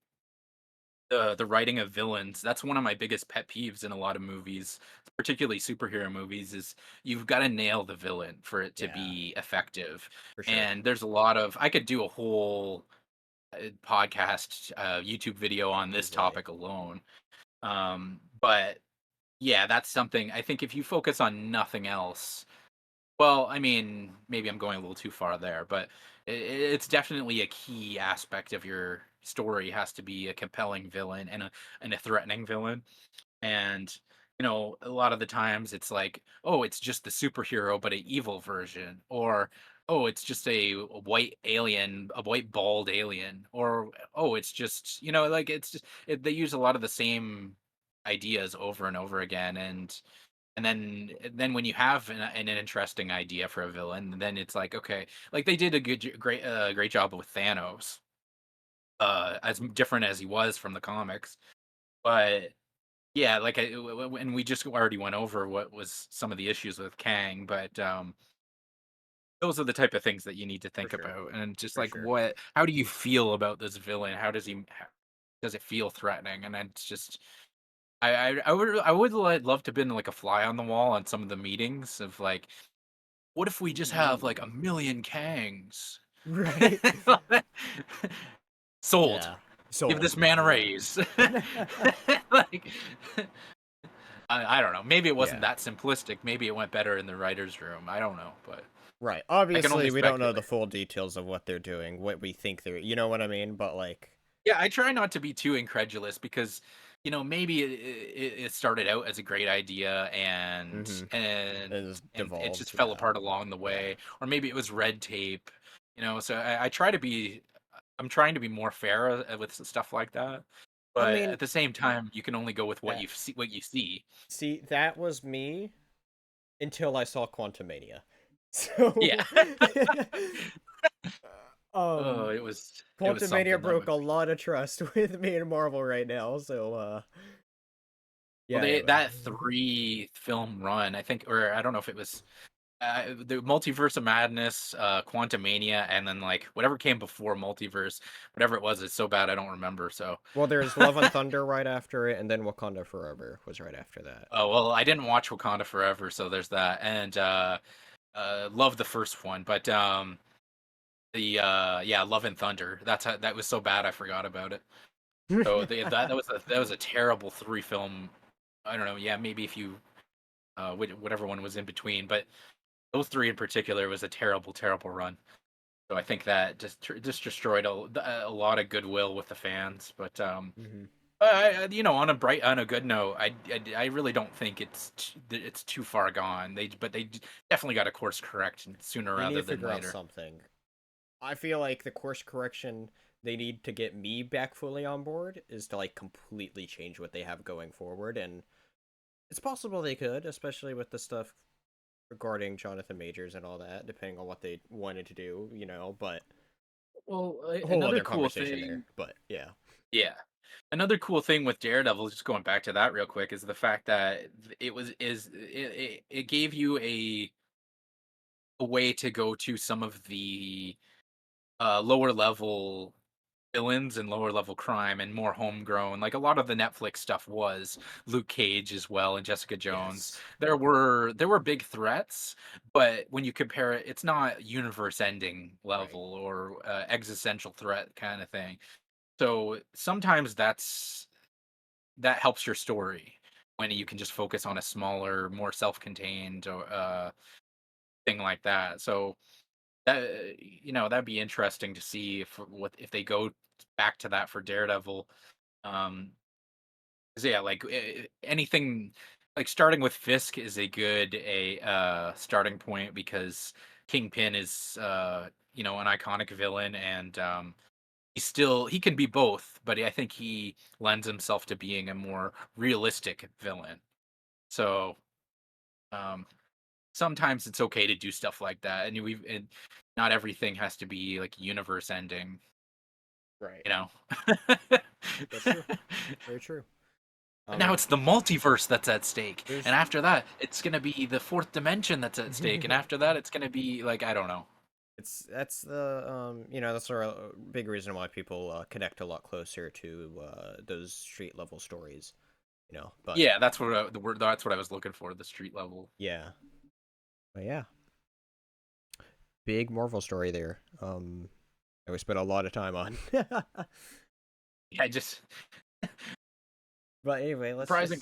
the writing of villains, that's one of my biggest pet peeves in a lot of movies, particularly superhero movies, is you've got to nail the villain for it to Yeah, be effective. for sure. And there's a lot of, I could do a whole podcast, YouTube video on this Easily. topic alone. But yeah, that's something I think if you focus on nothing else, well, I mean, maybe I'm going a little too far there, but it's definitely a key aspect of your story has to be a compelling villain and a threatening villain. And a lot of the times it's like, oh, it's just the superhero, but an evil version, or oh, it's just a white alien, a white bald alien, or oh, it's just like it's just they use a lot of the same ideas over and over again, and then when you have an interesting idea for a villain, then it's like, okay, like they did a great job with Thanos, as different as he was from the comics. But yeah, like and we just already went over what was some of the issues with Kang, but those are the type of things that you need to For think sure. about, and just For like, sure. how do you feel about this villain? Does it feel threatening? And it's just, I would love to have been like a fly on the wall on some of the meetings of like, what if we just have like Ooh. a million Kangs? Right? Sold. Yeah. Give Sold. this man a raise. Like, I don't know. Maybe it wasn't Yeah. that simplistic. Maybe it went better in the writer's room. I don't know, but Right. I can only Obviously, we don't know the speculate. full details of what they're doing, what we think they're, you know what I mean? But like, Yeah, I try not to be too incredulous because, maybe it started out as a great idea and mm-hmm. and It just and it just devolved. fell Yeah. apart along the Yeah. way, or maybe it was red tape. So I try to be, I'm trying to be more fair with stuff like that. I But mean, at the same time, you can only go with that, what you see. see, that was me until I saw Quantumania. So, Yeah. Oh, um, it was Quantumania something that broke a movie. lot of trust with me and Marvel right now. So, Well, yeah, anyway. that three film run, I think, or I don't know if it was the Multiverse of Madness, Quantumania, and then like whatever came before Multiverse, whatever it was, it's so bad I don't remember. So, Well, there's Love and Thunder right after it, and then Wakanda Forever was right after that. oh well, I didn't watch Wakanda Forever, so there's that, and love the first one, but the yeah, Love and Thunder, that was so bad I forgot about it. So that was a terrible three film. I don't know, yeah, maybe if you whatever one was in between, but those three in particular was a terrible, terrible run. So I think that just destroyed a lot of goodwill with the fans. But Hmm. on a good note, I really don't think it's too far gone. They definitely got a course correct sooner They need rather to than figure out later. something. I feel like the course correction they need to get me back fully on board is to like completely change what they have going forward, and it's possible they could, especially with the stuff regarding Jonathan Majors and all that, depending on what they wanted to do, but Well, a whole another other cool conversation there. thing, But yeah, yeah. Another cool thing with Daredevil, just going back to that real quick, is the fact that it gave you a way to go to some of the lower level villains and lower level crime and more homegrown. Like a lot of the Netflix stuff was Luke Cage as well and Jessica Jones. yes, There were big threats, but when you compare it, it's not universe ending right, level or existential threat kind of thing. So sometimes that helps your story when you mhm, can just focus on a smaller, more self-contained or thing like that. So that'd be interesting to see if they go back to that for Daredevil. 'Cause yeah, like anything like starting with Fisk is a good starting point because Kingpin is an iconic villain and he can be both, but I think he lends himself to being a more realistic villain. So um sometimes it's okay to do stuff like that, and not everything has to be like universe ending, right. you know. That's true. Very true. But now it's the multiverse that's at stake, and There's after that, it's gonna be the fourth dimension that's at stake, and after that, it's gonna be like I don't know. that's the that's a big reason why people connect a lot closer to those street level stories, but Yeah, that's what the word. That's what I was looking for. The street level. yeah, but yeah, big Marvel story there. That we spent a lot of time on. Yeah, just But anyway, surprising.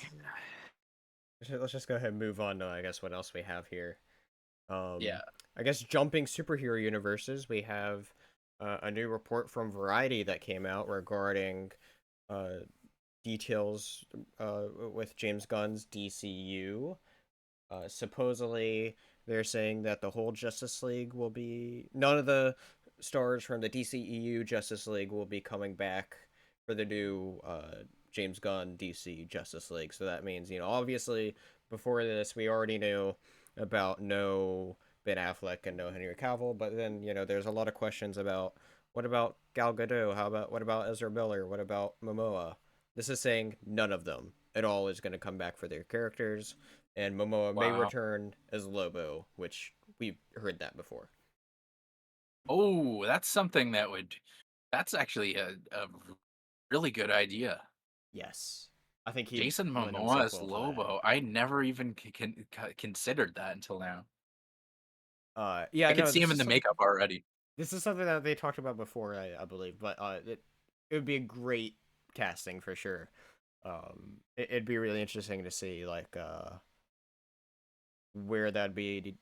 let's just go ahead and move on to I guess what else we have here. Yeah. I guess jumping superhero universes, we have a new report from Variety that came out regarding uh, details with James Gunn's DCU. Supposedly, they're saying that the whole Justice League will be none of the stars from the DCEU Justice League will be coming back for the new James Gunn DC Justice League. So that means obviously before this we already knew about no Ben Affleck and no Henry Cavill, but then there's a lot of questions about what about Gal Gadot? What about Ezra Miller? What about Momoa? This is saying none of them at all is going to come back for their characters, and Momoa may Wow. return as Lobo, which we've heard that before. Oh, that's something that would. That's actually a really good idea. Yes, I think he'd Jason lend Momoa himself as well for that. Lobo. I never even considered that until now. Yeah, I could no, see him in the makeup already. this is something that they talked about before, I believe, but it would be a great casting for sure. It'd be really interesting to see like where that'd be to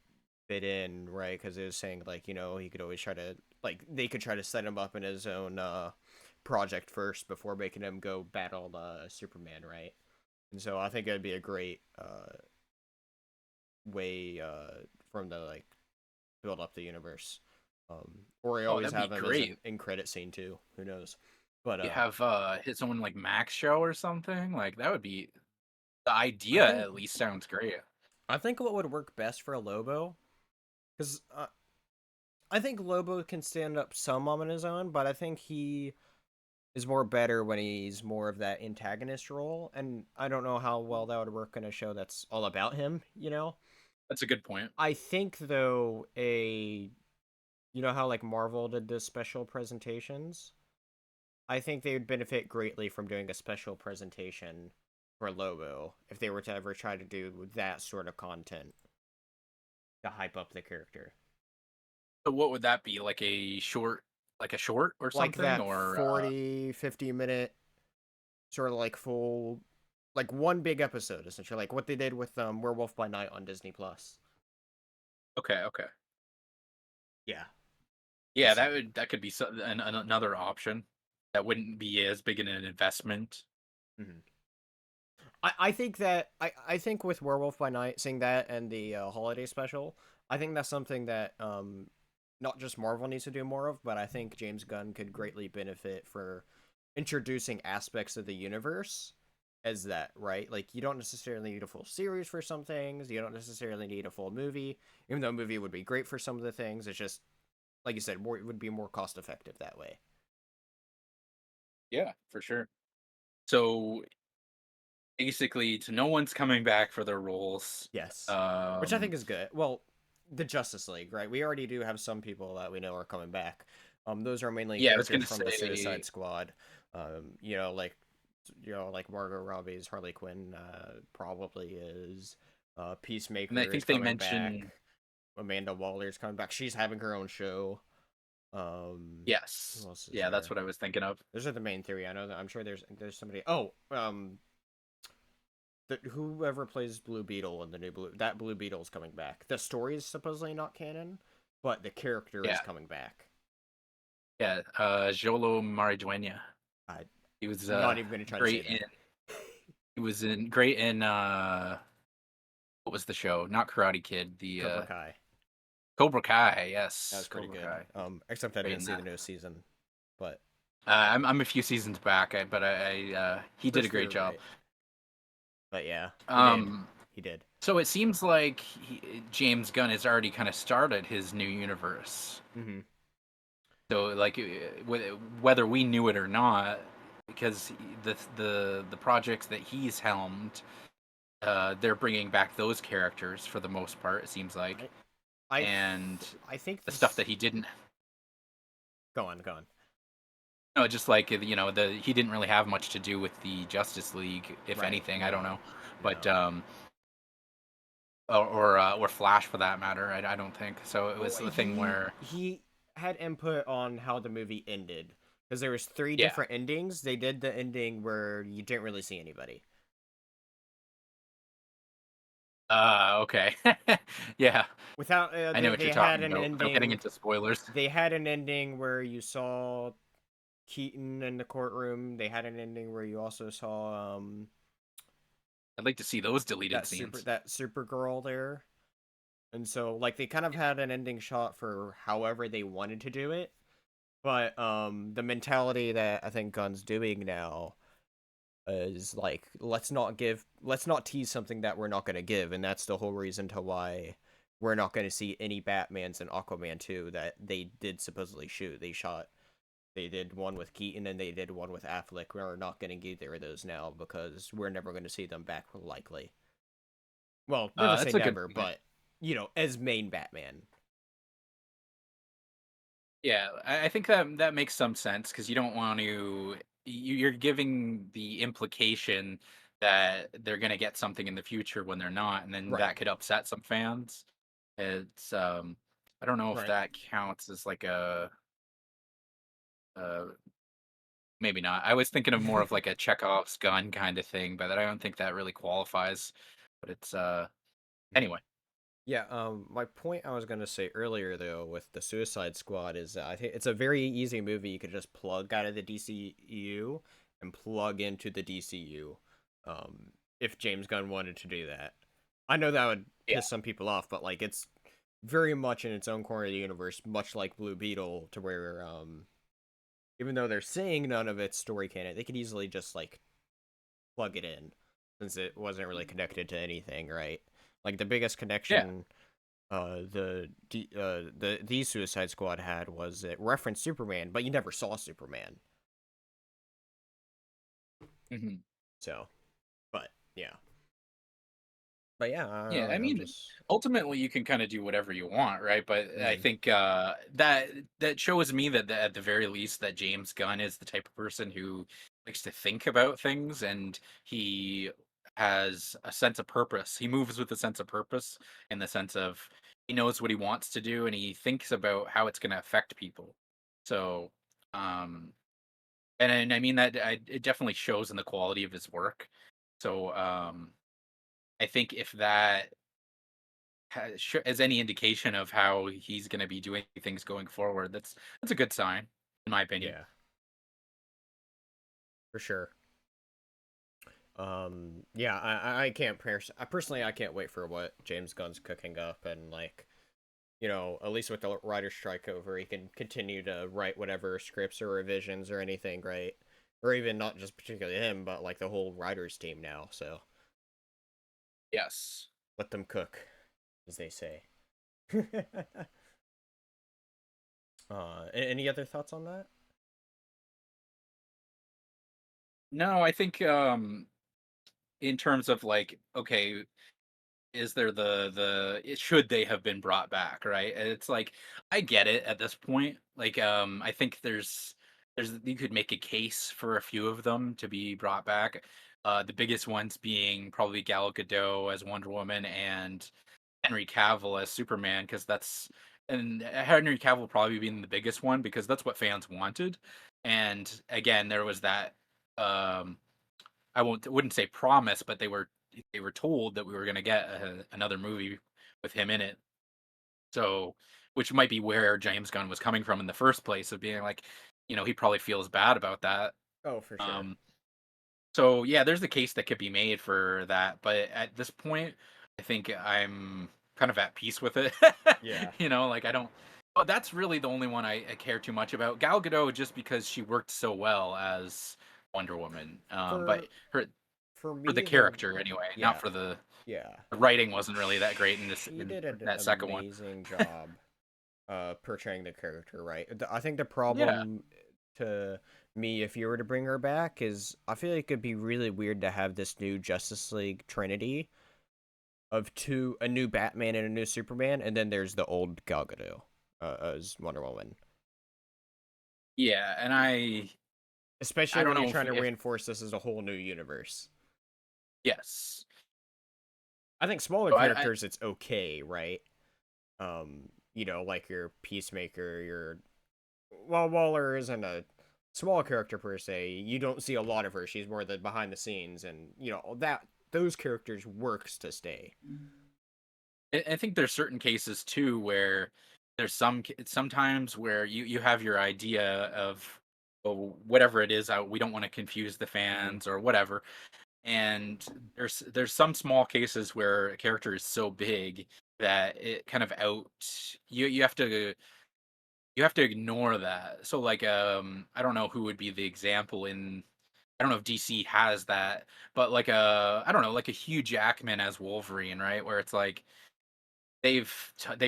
fit in, right? Because it was saying like he could always try to like they could try to set him up in his own project first before making him go battle Superman, right? And so I think it'd be a great way for him to like build up the universe. Or I Oh, always that'd be have him as great. an in credit scene too. Who knows? But You have his own like Max show or something. Like that would be the I idea. think At least sounds great. I think what would work best for a Lobo, because I think Lobo can stand up some on his own, but I think he is more better when he's more of that antagonist role, and I don't know how well that would work in a show that's all about him. That's a good point. I think though how like Marvel did the special presentations. I think they would benefit greatly from doing a special presentation for Lobo if they were to ever try to do that sort of content to hype up the character. So what would that be? Like a short or Like something, that or 40, 50 minute sort of like full like one big episode essentially, like what they did with Werewolf by Night on Disney Plus. okay, okay, Yeah. yeah, Just saying. that could be another option. That wouldn't be as big an investment. Mhm. I think that I think with Werewolf by Night, seeing that and the holiday special, I think that's something that not just Marvel needs to do more of, but I think James Gunn could greatly benefit for introducing aspects of the universe as that, right? Like, you don't necessarily need a full series for some things, you don't necessarily need a full movie, even though a movie would be great for some of the things. It's just, like you said, more, it would be more cost effective that way. Yeah, for sure. So basically, to no one's coming back for their roles. Yes. Which I Um, think is good. Well, the Justice League, right? We already do have some people that we know are coming back. Those are mainly yeah, I was characters gonna from the Suicide say, Squad. Like Margot Robbie's Harley Quinn probably is. and I Peacemaker is think they coming back. mentioned Amanda Waller's coming back. She's having her own show. Who yes, else is yeah, that's there? what I was thinking of. Those are the main theory. I know that I'm sure there's somebody. Oh, whoever plays Blue Beetle in the new Blue Beetle is coming back. The story is supposedly not canon, but the character is Yeah, coming back. yeah, Jolo Maridueña. I'm He was not even going to try to say great in. that. He was in great in what was the show? Not Karate Kid. The Cobra Kai. Cobra Kai. That was Yes, pretty Cobra good. Kai. Except I Great didn't in see the that. newest season, but I'm a few seasons back, but he did a first three great were job. great. But yeah, he did. Um, He did. so it seems like James Gunn has already kind of started his new universe. Mm-hmm. So like whether we knew it or not, because the projects that he's helmed, they're bringing back those characters for the most part. It seems like, I I and I think the stuff this. that he didn't. Go on, go on. No, just like he didn't really have much to do with the Justice League, if Right? anything. I don't No, know, but no. or Flash for that matter. I don't think so. It Well, was the thing where he had input on how the movie ended because there was three yeah. different endings. They did the ending where you didn't really see anybody. Okay. Yeah, Without I know what they you're had talking an about. Without getting ending. into spoilers, They had an ending where you saw Keaton in the courtroom. They had an ending where you also saw I'd like to see those deleted scenes. that Supergirl there. And so like they kind of had an ending shot for however they wanted to do it. But the mentality that I think Gunn's doing now is like let's not tease something that we're not going to give, and that's the whole reason to why we're not going to see any Batmans in Aquaman 2 that they did supposedly shoot. They did one with Keaton and they did one with Affleck. We're not getting either of those now because we're never going to see them back likely. Well, never say That's a good never, point. but as main Batman. Yeah, I think that makes some sense because you don't want to. You're giving the implication that they're going to get something in the future when they're not, and then Right. that could upset some fans. It's I don't know if Right. that counts as like uh maybe not. I was thinking of more of like a Chekhov's gun kind of thing, but I don't think that really qualifies. But it's anyway. Yeah, my point I was gonna say earlier though with the Suicide Squad is that I think it's a very easy movie you could just plug out of the DCU and plug into the DCU, if James Gunn wanted to do that. I know that would Yeah. piss some people off, but like it's very much in its own corner of the universe, much like Blue Beetle, to where even though they're saying none of it's story canon, they could easily just like plug it in since it wasn't really connected to anything, right? Like the biggest Yeah. connection the Suicide Squad had was it referenced Superman, but you never saw Superman. Mhm. So, but yeah, but yeah, Yeah, I I'm mean, just. ultimately you can kind of do whatever you want, right? But I Mm, think that shows me that at the very least that James Gunn is the type of person who likes to think about things and he has a sense of purpose. He moves with a sense of purpose in the sense of he knows what he wants to do and he thinks about how it's going to affect people. So, um and I mean that it definitely shows in the quality of his work. So, I think if that as any indication of how he's going to be doing things going forward, that's a good sign, in my opinion. yeah, for sure. Yeah, I can't personally I can't wait for what James Gunn's cooking up and like you know, at least with the writer's strike over, he can continue to write whatever scripts or revisions or anything, right? Or even not just particularly him, but like the whole writers team now. So Yes. let them cook, as they say. Any other thoughts on that? No, I think in terms of like, okay, is there should they have been brought back, right? And it's like I get it at this point. Like I think there's you could make a case for a few of them to be brought back. The biggest ones being probably Gal Gadot as Wonder Woman and Henry Cavill as Superman, because that's and Henry Cavill probably being the biggest one because that's what fans wanted. And again, there was that um wouldn't say promise, but they were told that we were going to get another movie with him in it. So, which might be where James Gunn was coming from in the first place, of being like, he probably feels bad about that. Oh, for sure. Um, so yeah, there's a case that could be made for that, but at this point, I think I'm kind of at peace with it. Yeah. Like I don't. But that's really the only one I care too much about. Gal Gadot, just because she worked so well as Wonder Woman, but For her for for the me, the character anyway, not yeah, for yeah, the writing wasn't really that great she in did an that second one. amazing job portraying the character, right? I think the Yeah. problem to me, if you were to bring her back, is I feel like it'd be really weird to have this new Justice League trinity of a new Batman and a new Superman, and then there's the old Gal Gadot as Wonder Woman. Yeah, and I Especially don't when you're know trying to if reinforce this as a whole new universe. yes. I think smaller So characters, it's okay, right? You know, like your Peacemaker, your Waller isn't a small character per se. You don't see a lot of her. She's more the behind the scenes, and you know that those characters works to stay. I think there's certain cases too where there's sometimes where you have your idea of, oh, whatever it is, we don't want to confuse the Hmm. fans or whatever. And there's some small cases where a character is so big that it kind of you have to ignore that. So like I don't know who would be the example in I don't know if DC has that, but like I don't know, like a Hugh Jackman as Wolverine, right? Where it's like they've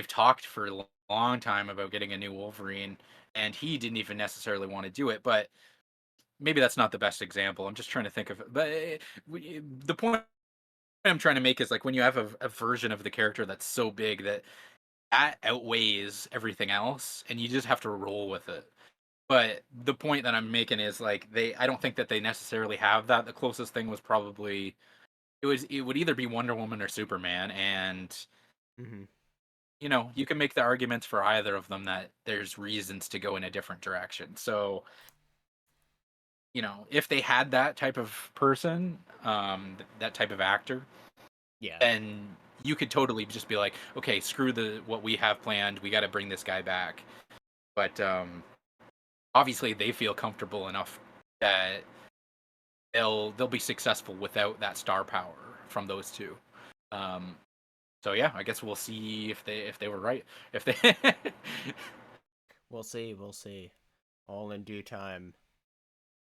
talked for a long time about getting a new Wolverine, and he didn't even necessarily want to do it. But maybe that's not the best example. I'm just trying to think of it. But the point I'm trying to make is like when you have a version of the character that's so big that outweighs everything else, and you just have to roll with it. But the point that I'm making is like I don't think that they necessarily have that. The closest thing was probably it would either be Wonder Woman or Superman, and Hmm. you can make the arguments for either of them that there's reasons to go in a different direction. So, if they had that type of person, that type of actor, Yeah. then you could totally just be like, okay, screw the what we have planned. We got to bring this guy back. But obviously, they feel comfortable enough that they'll be successful without that star power from those two. Um, so yeah, I guess we'll see if they were right. If they We'll see. We'll see. All in due time.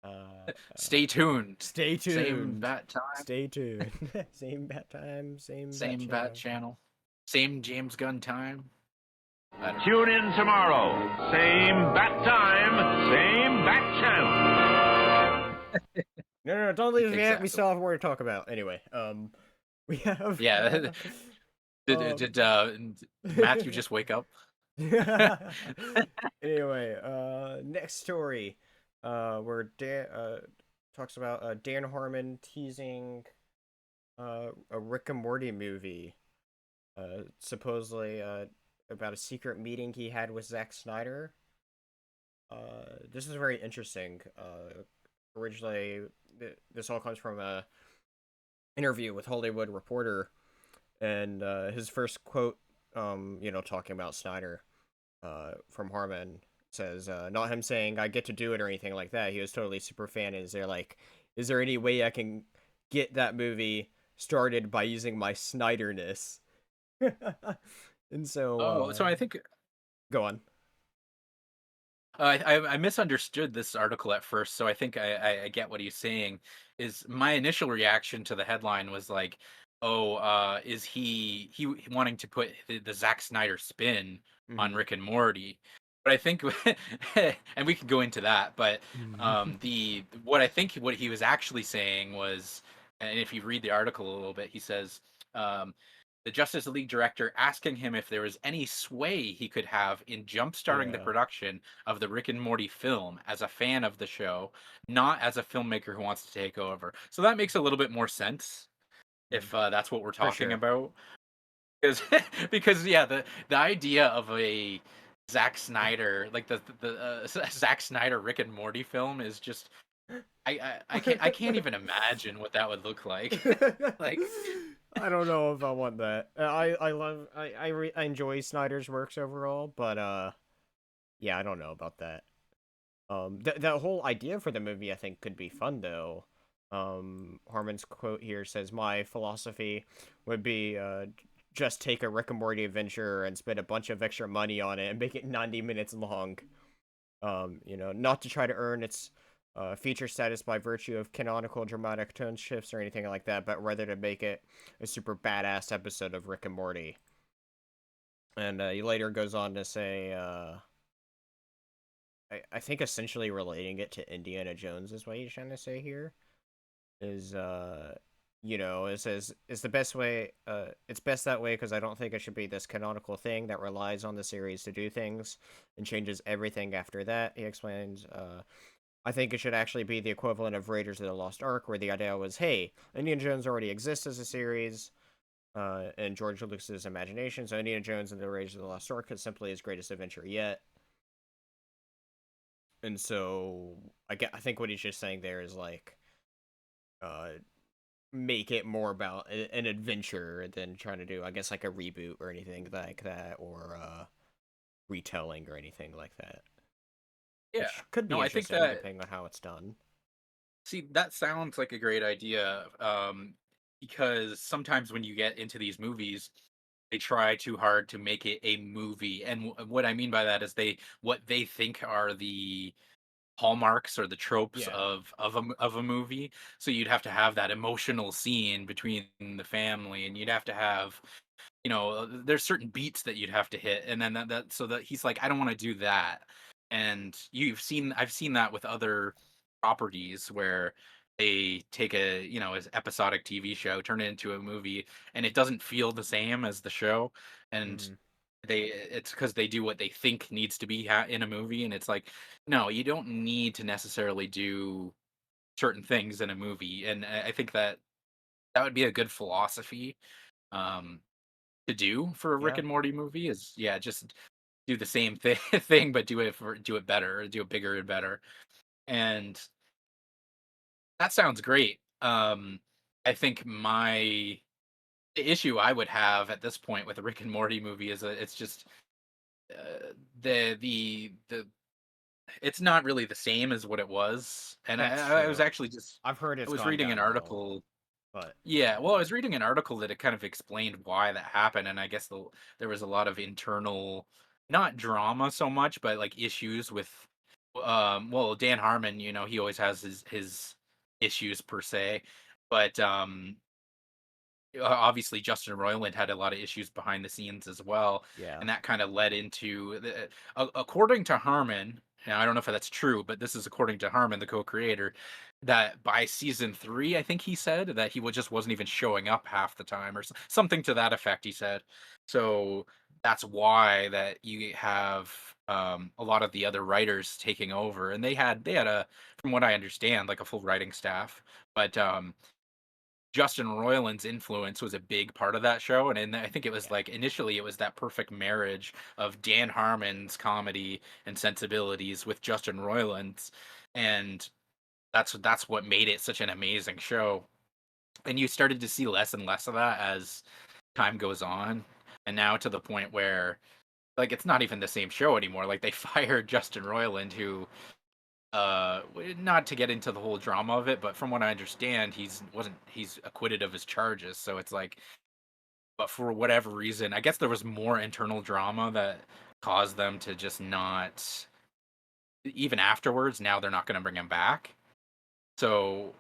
Uh, stay tuned. Stay Same tuned. bat time, Stay tuned. Same bat time. Same bat same bat channel. channel, same James Gunn time. I don't know. Tune in tomorrow. Same bat time, same bat channel. No, don't leave us yet. We Exactly. still have more to talk about. Anyway, we have. Yeah. Did Um. Matthew just wake up? Anyway, next story, where Dan talks about Dan Harmon teasing a Rick and Morty movie, supposedly about a secret meeting he had with Zack Snyder. This is very interesting. Originally, this all comes from a interview with Hollywood Reporter, and his first quote, talking about Snyder, from Harmon says, not him saying I get to do it or anything like that. He was totally super fan. Is there is there any way I can get that movie started by using my Snyderness? And so, Oh, so I think go on. I misunderstood this article at first, so I think I get what he's saying. Is my initial reaction to the headline was like, "Oh, is he wanting to put the Zack Snyder spin on Hmm. Rick and Morty?" But I think, and we could go into that. But the what I think what he was actually saying was, and if you read the article a little bit, he says. Um, the Justice League director asking him if there was any sway he could have in jumpstarting the Yeah. production of the Rick and Morty film as a fan of the show, not as a filmmaker who wants to take over. So that makes a little bit more sense Mhm. if that's what we're For talking sure. about. Because, because yeah, the idea of a Zack Snyder, like the Zack Snyder Rick and Morty film is just I can't even imagine what that would look like. Like, I don't know if I want that. I love I enjoy Snyder's works overall, but yeah, I don't know about that. The whole idea for the movie I think could be fun though. Harmon's quote here says, "My philosophy would be just take a Rick and Morty adventure and spend a bunch of extra money on it and make it 90 minutes long. Not to try to earn its feature status by virtue of canonical dramatic tone shifts or anything like that, but rather to make it a super badass episode of Rick and Morty." And he later goes on to say, I think essentially relating it to Indiana Jones is what he's trying to say here. Is it says it's the best way. It's best that way because I don't think it should be this canonical thing that relies on the series to do things and changes everything after that. He explains. I think it should actually be the equivalent of Raiders of the Lost Ark, where the idea was, hey, Indiana Jones already exists as a series, in George Lucas's imagination, so Indiana Jones and the Raiders of the Lost Ark is simply his greatest adventure yet. And so I think what he's just saying there is like, uh, make it more about an adventure than trying to do, I guess, like a reboot or anything like that, or retelling or anything like that, yeah, which could no, be I think interesting that depending on how it's done. See, that sounds like a great idea. Because sometimes when you get into these movies, they try too hard to make it a movie, and what I mean by that is what they think are the hallmarks or the tropes Yeah, of a movie. So you'd have to have that emotional scene between the family, and you'd have to have, there's certain beats that you'd have to hit, and then that so that he's like, I don't want to do that. And I've seen that with other properties where they take as episodic TV show, turn it into a movie, and it doesn't feel the same as the show. And mm-hmm. it's because they do what they think needs to be in a movie, and it's like, no, you don't need to necessarily do certain things in a movie. And I think that that would be a good philosophy, um, to do for a Rick Yeah, and Morty movie is, yeah, just do the same thing, but do it better, do it bigger and better. And that sounds great. I think the issue I would have at this point with a Rick and Morty movie is that it's just the it's not really the same as what it was. And that's I was true. actually just I've heard I it's was gone reading an downhill, article. but Yeah, well, I was reading an article that it kind of explained why that happened, and I guess there was a lot of internal, not drama so much, but like issues with, well, Dan Harmon, he always has his issues per se, but obviously Justin Roiland had a lot of issues behind the scenes as well, yeah, and that kind of led into according to Harmon. And I don't know if that's true, but this is according to Harmon, the co-creator, that by season 3, I think he said that he just wasn't even showing up half the time, or something to that effect. He said, so that's why that you have a lot of the other writers taking over, and they had from what I understand, like a full writing staff, but Justin Roiland's influence was a big part of that show, and I think it was yeah, like initially it was that perfect marriage of Dan Harmon's comedy and sensibilities with Justin Roiland's, and that's what made it such an amazing show. And you started to see less and less of that as time goes on, and now to the point where like it's not even the same show anymore. Like they fired Justin Roiland, who not to get into the whole drama of it, but from what I understand, he's acquitted of his charges, so it's like but for whatever reason, I guess there was more internal drama that caused them to just not, even afterwards, now they're not going to bring him back. So,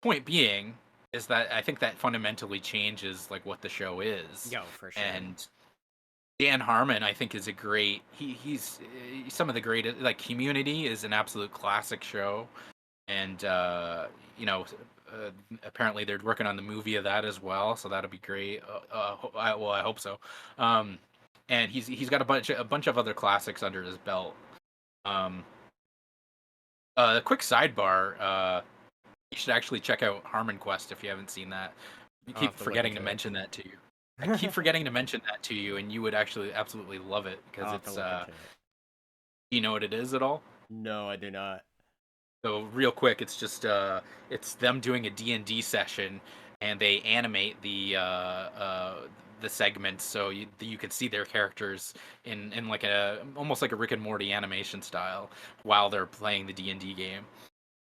point being is that I think that fundamentally changes like what the show is. Yo, for sure. And Dan Harmon, I think, is a great. He's some of the greatest. Like Community is an absolute classic show, and you know, apparently they're working on the movie of that as well, so that'll be great. I hope so. Um, and he's got a bunch of other classics under his belt. Um, a quick sidebar. You should actually check out Harmon Quest if you haven't seen that. You I'll keep have to look forgetting to into it. mention that to you. I keep forgetting to mention that to you, and you would actually absolutely love it because I'll have to it's. look into it. Do you know what it is at all? No, I do not. So real quick, it's just it's them doing a D&D session, and they animate the segments so you can see their characters in like a almost like a Rick and Morty animation style while they're playing the D&D game.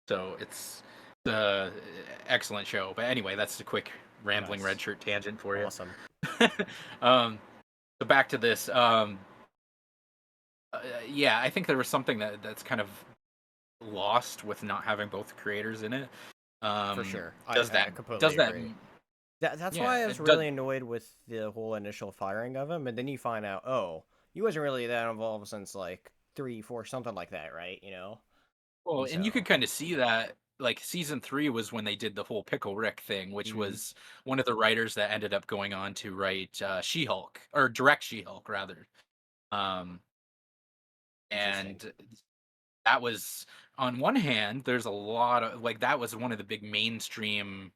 So it's the excellent show. But anyway, that's a quick rambling Nice. red shirt tangent for you. Awesome. So back to this. Yeah, I think there was something that's kind of lost with not having both creators in it. For sure. Does I that completely that agree. That's yeah, why I was it does. really annoyed with the whole initial firing of him, and then you find out, oh, he wasn't really that involved since like 3, 4, something like that, right? You know? Well, And and you could so, kind of see that like season 3 was when they did the whole Pickle Rick thing, which mhm, was one of the writers that ended up going on to write She-Hulk or direct She-Hulk rather. Um, interesting. and that was on one hand, there's a lot of like that was one of the big mainstream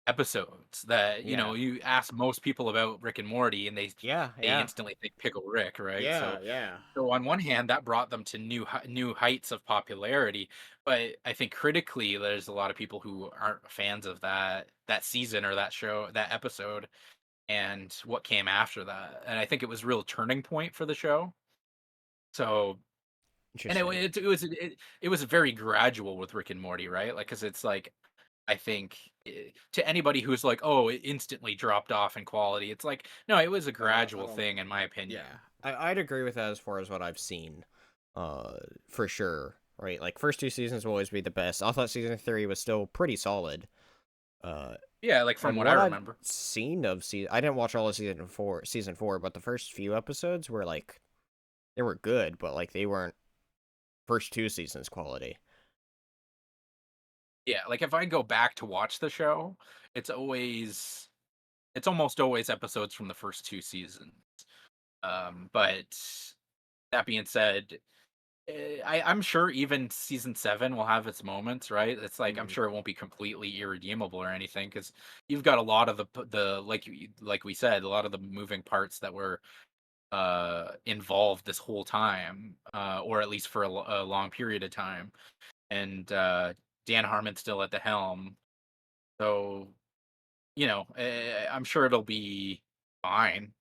episodes that Yeah. you ask most people about Rick and Morty and Yeah, they yeah. instantly think Pickle Rick, right? Yeah, yeah. So on one hand, that brought them to new heights of popularity, but I think critically, there's a lot of people who aren't fans of that season or that show, that episode, and what came after that. And I think it was a real turning point for the show. So and Interesting. it was very gradual with Rick and Morty, right? Like, because it's like I think to anybody who's like, oh, it instantly dropped off in quality, it's like no, it was a I gradual don't. thing, in my opinion. Yeah, I'd agree with that as far as what I've seen, for sure. Right, like first 2 seasons will always be the best. I thought season 3 was still pretty solid. Uh, Yeah, like from and what I what I've remember. seen of season, I didn't watch all of season 4, but the first few episodes were like they were good, but like they weren't first 2 seasons quality. Yeah, like if I go back to watch the show, it's almost always episodes from the first 2 seasons. But that being said, I'm sure even season 7 will have its moments, right? It's like I'm Mhm. sure it won't be completely irredeemable or anything because you've got a lot of the like we said, a lot of the moving parts that were involved this whole time, or at least for a long period of time. And Dan Harmon's still at the helm, so I'm sure it'll be fine.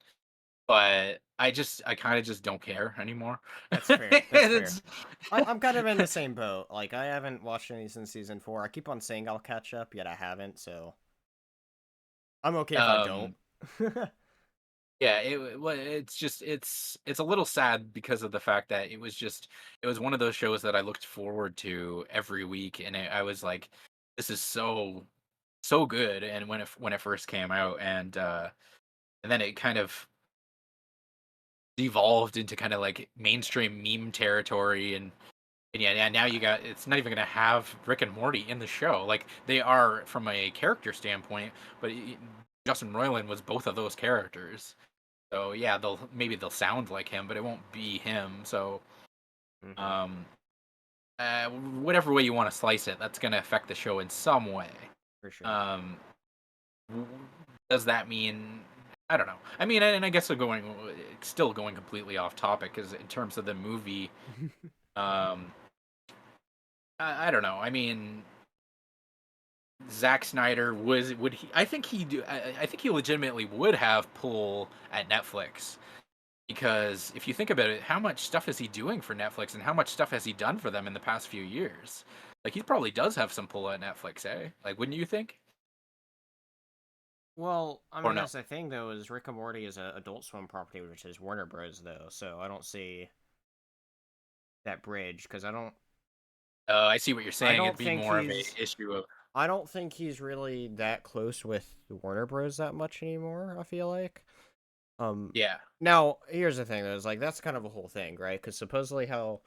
But I kind of just don't care anymore. That's fair. That's fair. It's, I'm kind of in the same boat. Like I haven't watched any since season 4. I keep on saying I'll catch up, yet I haven't. So I'm okay if I don't. um, yeah, it's just it's a little sad because of the fact that it was one of those shows that I looked forward to every week, and I was like, this is so good. And when it first came out, and then it kind of devolved into kind of like mainstream meme territory, and yeah, now you got it's not even gonna have Rick and Morty in the show. Like they are from a character standpoint, but Justin Roiland was both of those characters. So yeah, they'll sound like him, but it won't be him. So Hmm. um, whatever way you want to slice it, that's gonna affect the show in some way. For sure. Um, w- does that mean? I don't know. I mean, and I guess we're still going completely off topic, because in terms of the movie, um, I don't know. I mean, Zack Snyder would he? I think he do. I think he legitimately would have pull at Netflix, because if you think about it, how much stuff is he doing for Netflix, and how much stuff has he done for them in the past few years? Like he probably does have some pull at Netflix, eh? Like, wouldn't you think? Well, I or mean, no? that's the thing though. Is Rick and Morty is a Adult Swim property, which is Warner Bros. Though, so I don't see that bridge because I see what you're I saying. It'd don't be think more of he's a issue of I don't think he's really that close with Warner Bros. That much anymore. I feel like. Um, yeah, Now here's the thing though. Is like that's kind of a whole thing, right? Because supposedly how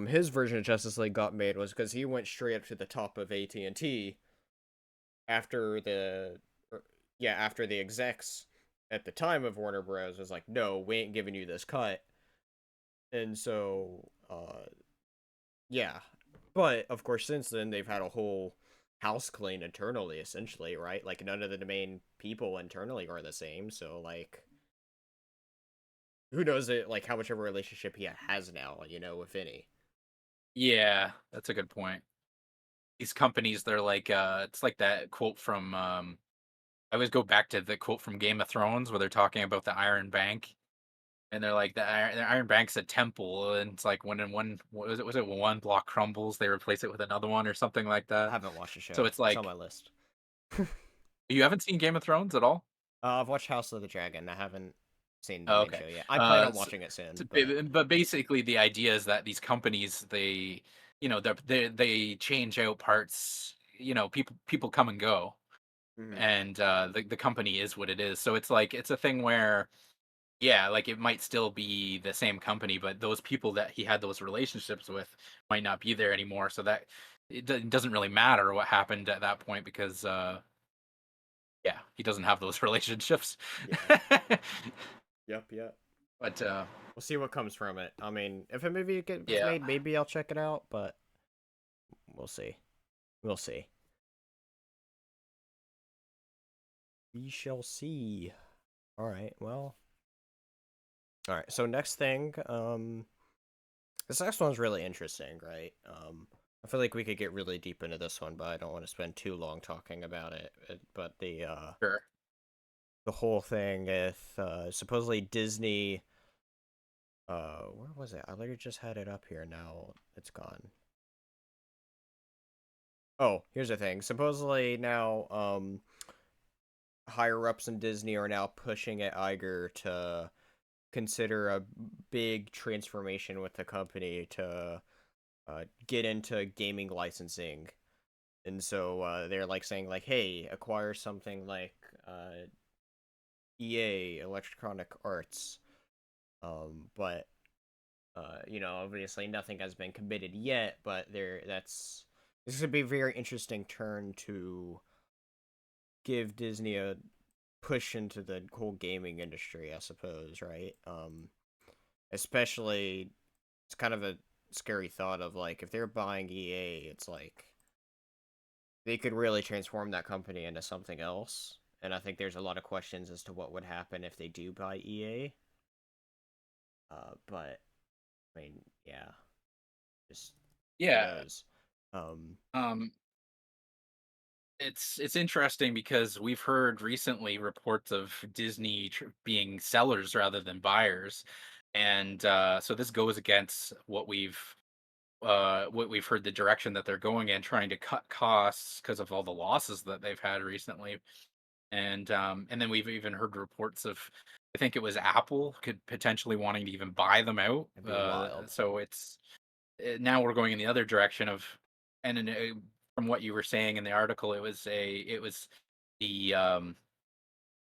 his version of Justice League got made was because he went straight up to the top of AT&T after after the execs at the time of Warner Bros. Was like, no, we ain't giving you this cut, and so yeah, but of course since then they've had a whole house clean internally, essentially, right? Like none of the main people internally are the same, so like who knows it like how much of a relationship he has now, if any. yeah, that's a good point. These companies, they're like, it's like that quote from. I always go back to the quote from Game of Thrones where they're talking about the Iron Bank, and they're like the Iron Bank's a temple, and it's like when in one what was it when one block crumbles, they replace it with another one or something like I that. haven't watched the So show. it's It's on like my list. you haven't seen Game of Thrones at all? I've watched House of the Dragon. I haven't seen the Oh, main okay. show yet. I plan Uh, on s watching it soon, but but basically the idea is that these companies, they, they change out parts. People come and go, mhm. and the company is what it is. So it's like it's a thing where, yeah, like it might still be the same company, but those people that he had those relationships with might not be there anymore. So that it doesn't really matter what happened at that point because, yeah, he doesn't have those relationships. Yeah. Yep. But We'll see what comes from it. I mean, if a movie gets yeah, made, maybe I'll check it out, but we'll see. We'll see. We shall see. All right. Well. All right. So next thing, this next one's really interesting, right? I feel like we could get really deep into this one, but I don't want to spend too long talking about it. But sure. the whole thing with supposedly Disney. Where was it? I literally just had it up here. Now it's gone. Oh, here's the thing. Supposedly now, higher ups in Disney are now pushing at Iger to consider a big transformation with the company to get into gaming licensing. And so they're like saying like, hey, acquire something like EA, Electronic Arts. But obviously nothing has been committed yet. But this would be a very interesting turn to give Disney a push into the whole gaming industry, I suppose, right? Especially it's kind of a scary thought of like if they're buying EA, it's like they could really transform that company into something else. And I think there's a lot of questions as to what would happen if they do buy EA. But I mean, yeah, just who Yeah. knows? Um, Um, it's interesting because we've heard recently reports of Disney being sellers rather than buyers, and so this goes against what we've heard the direction that they're going in, trying to cut costs because of all the losses that they've had recently, and then we've even heard reports of, I think it was Apple could potentially wanting to even buy them out. It'd be wild. So now we're going in the other direction of, and from what you were saying in the article, it was the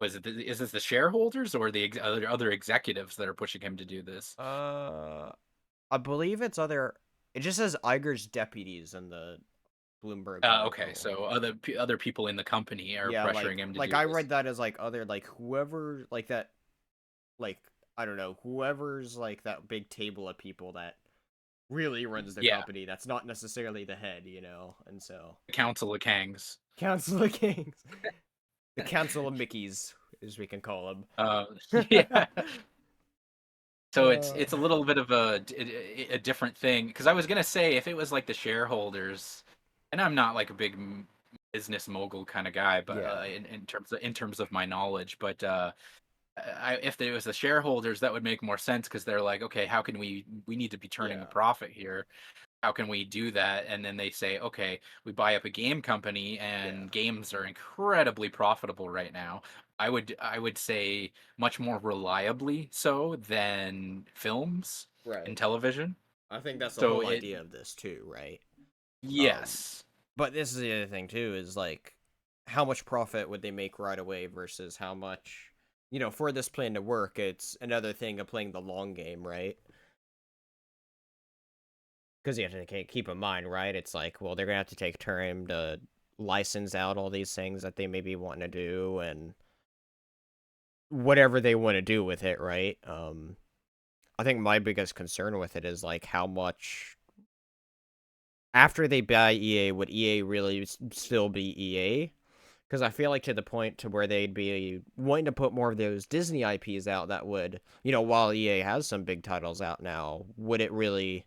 is this the shareholders or the other executives that are pushing him to do this? Uh, I believe it's other. It just says Iger's deputies in the Bloomberg Okay, article. so other people in the company are Yeah, pressuring him to like do I this. read that as like other like whoever like that like I don't know whoever's like that big table of people that really runs the Yeah, company. That's not necessarily the head, and so the Council of Kangs. Council of Kings, the Council of Mickeys, as we can call them. Yeah. So it's uh, a little bit of a different thing because I was gonna say if it was like the shareholders, and I'm not like a big business mogul kind of guy, but yeah, in terms of my knowledge, but if it was the shareholders, that would make more sense because they're like, okay, how can we need to be turning a yeah. profit here, how can we do that? And then they say, okay, we buy up a game company, Yeah. and games are incredibly profitable right now. I would say much more reliably so than films and Right. television. I think that's the So whole it idea of this too, right? Um, yes. but this is the other thing too, is like how much profit would they make right away versus how much, for this plan to work, it's another thing of playing the long game, right? Because you have to keep in mind, right? It's like, well, they're gonna have to take time to license out all these things that they may be wanting to do and whatever they want to do with it, right? I think my biggest concern with it is like how much after they buy EA, would EA really still be EA? Because I feel like to the point to where they'd be wanting to put more of those Disney IPs out that would, while EA has some big titles out now, would it really,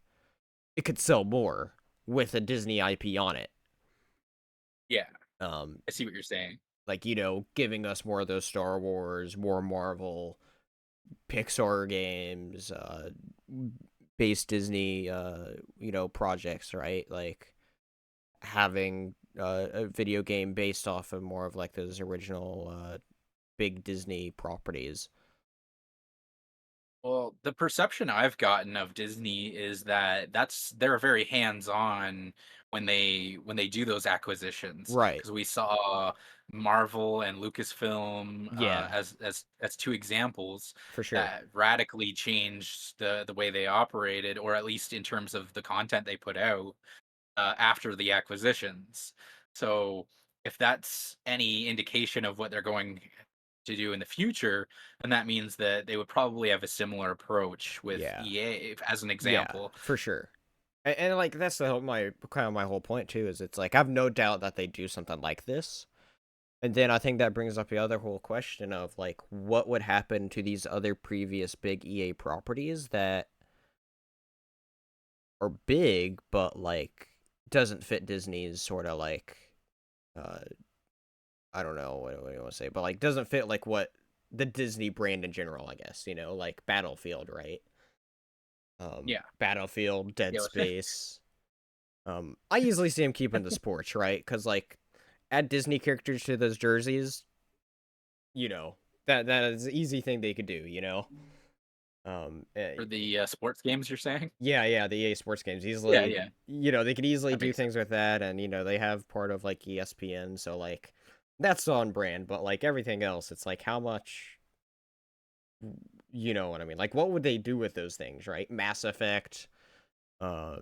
it could sell more with a Disney IP on it. Yeah, Um, I see what you're saying. like, giving us more of those Star Wars, more Marvel, Pixar games, based Disney, projects, right? Like, having a video game based off of more of like those original big Disney properties. Well, the perception I've gotten of Disney is that they're very hands-on when they do those acquisitions. Right. Because we saw Marvel and Lucasfilm Yeah, as two examples for sure. that radically changed the way they operated, or at least in terms of the content they put out after the acquisitions. So if that's any indication of what they're going to do in the future, then that means that they would probably have a similar approach with Yeah. EA as an Yeah, example. for sure. And like that's my kind of my whole point too is it's like I've no doubt that they do something like this. And then I think that brings up the other whole question of like what would happen to these other previous big EA properties that are big but like doesn't fit Disney's sort of like uh I don't know what do you want to say, but like doesn't fit like what the Disney brand in general, I guess, like Battlefield, right? Yeah. Battlefield, Dead Yeah. Space. I easily see him keeping the sports, right? Because like add Disney characters to those jerseys, you know that is an easy thing they could do, For the sports games, you're saying? yeah, the EA Sports games Yeah, easily, yeah. they could easily That do makes sense. things with that, and they have part of like ESPN, so like that's on brand, but like everything else, it's like how much, you know what I mean? Like what would they do with those things, right? Mass Effect, uh,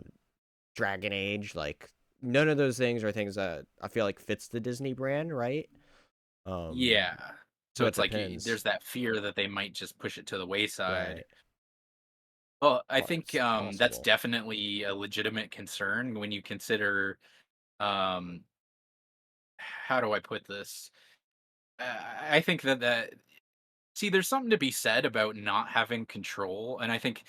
Dragon Age, like none of those things are things that I feel like fits the Disney brand, right? Um, Yeah. so So it it's like depends, there's that fear that they might just push it to the wayside. right? Well, I But think it's that's possible. definitely a legitimate concern when you consider um, how do I put this? I think that see, there's something to be said about not having control, and I think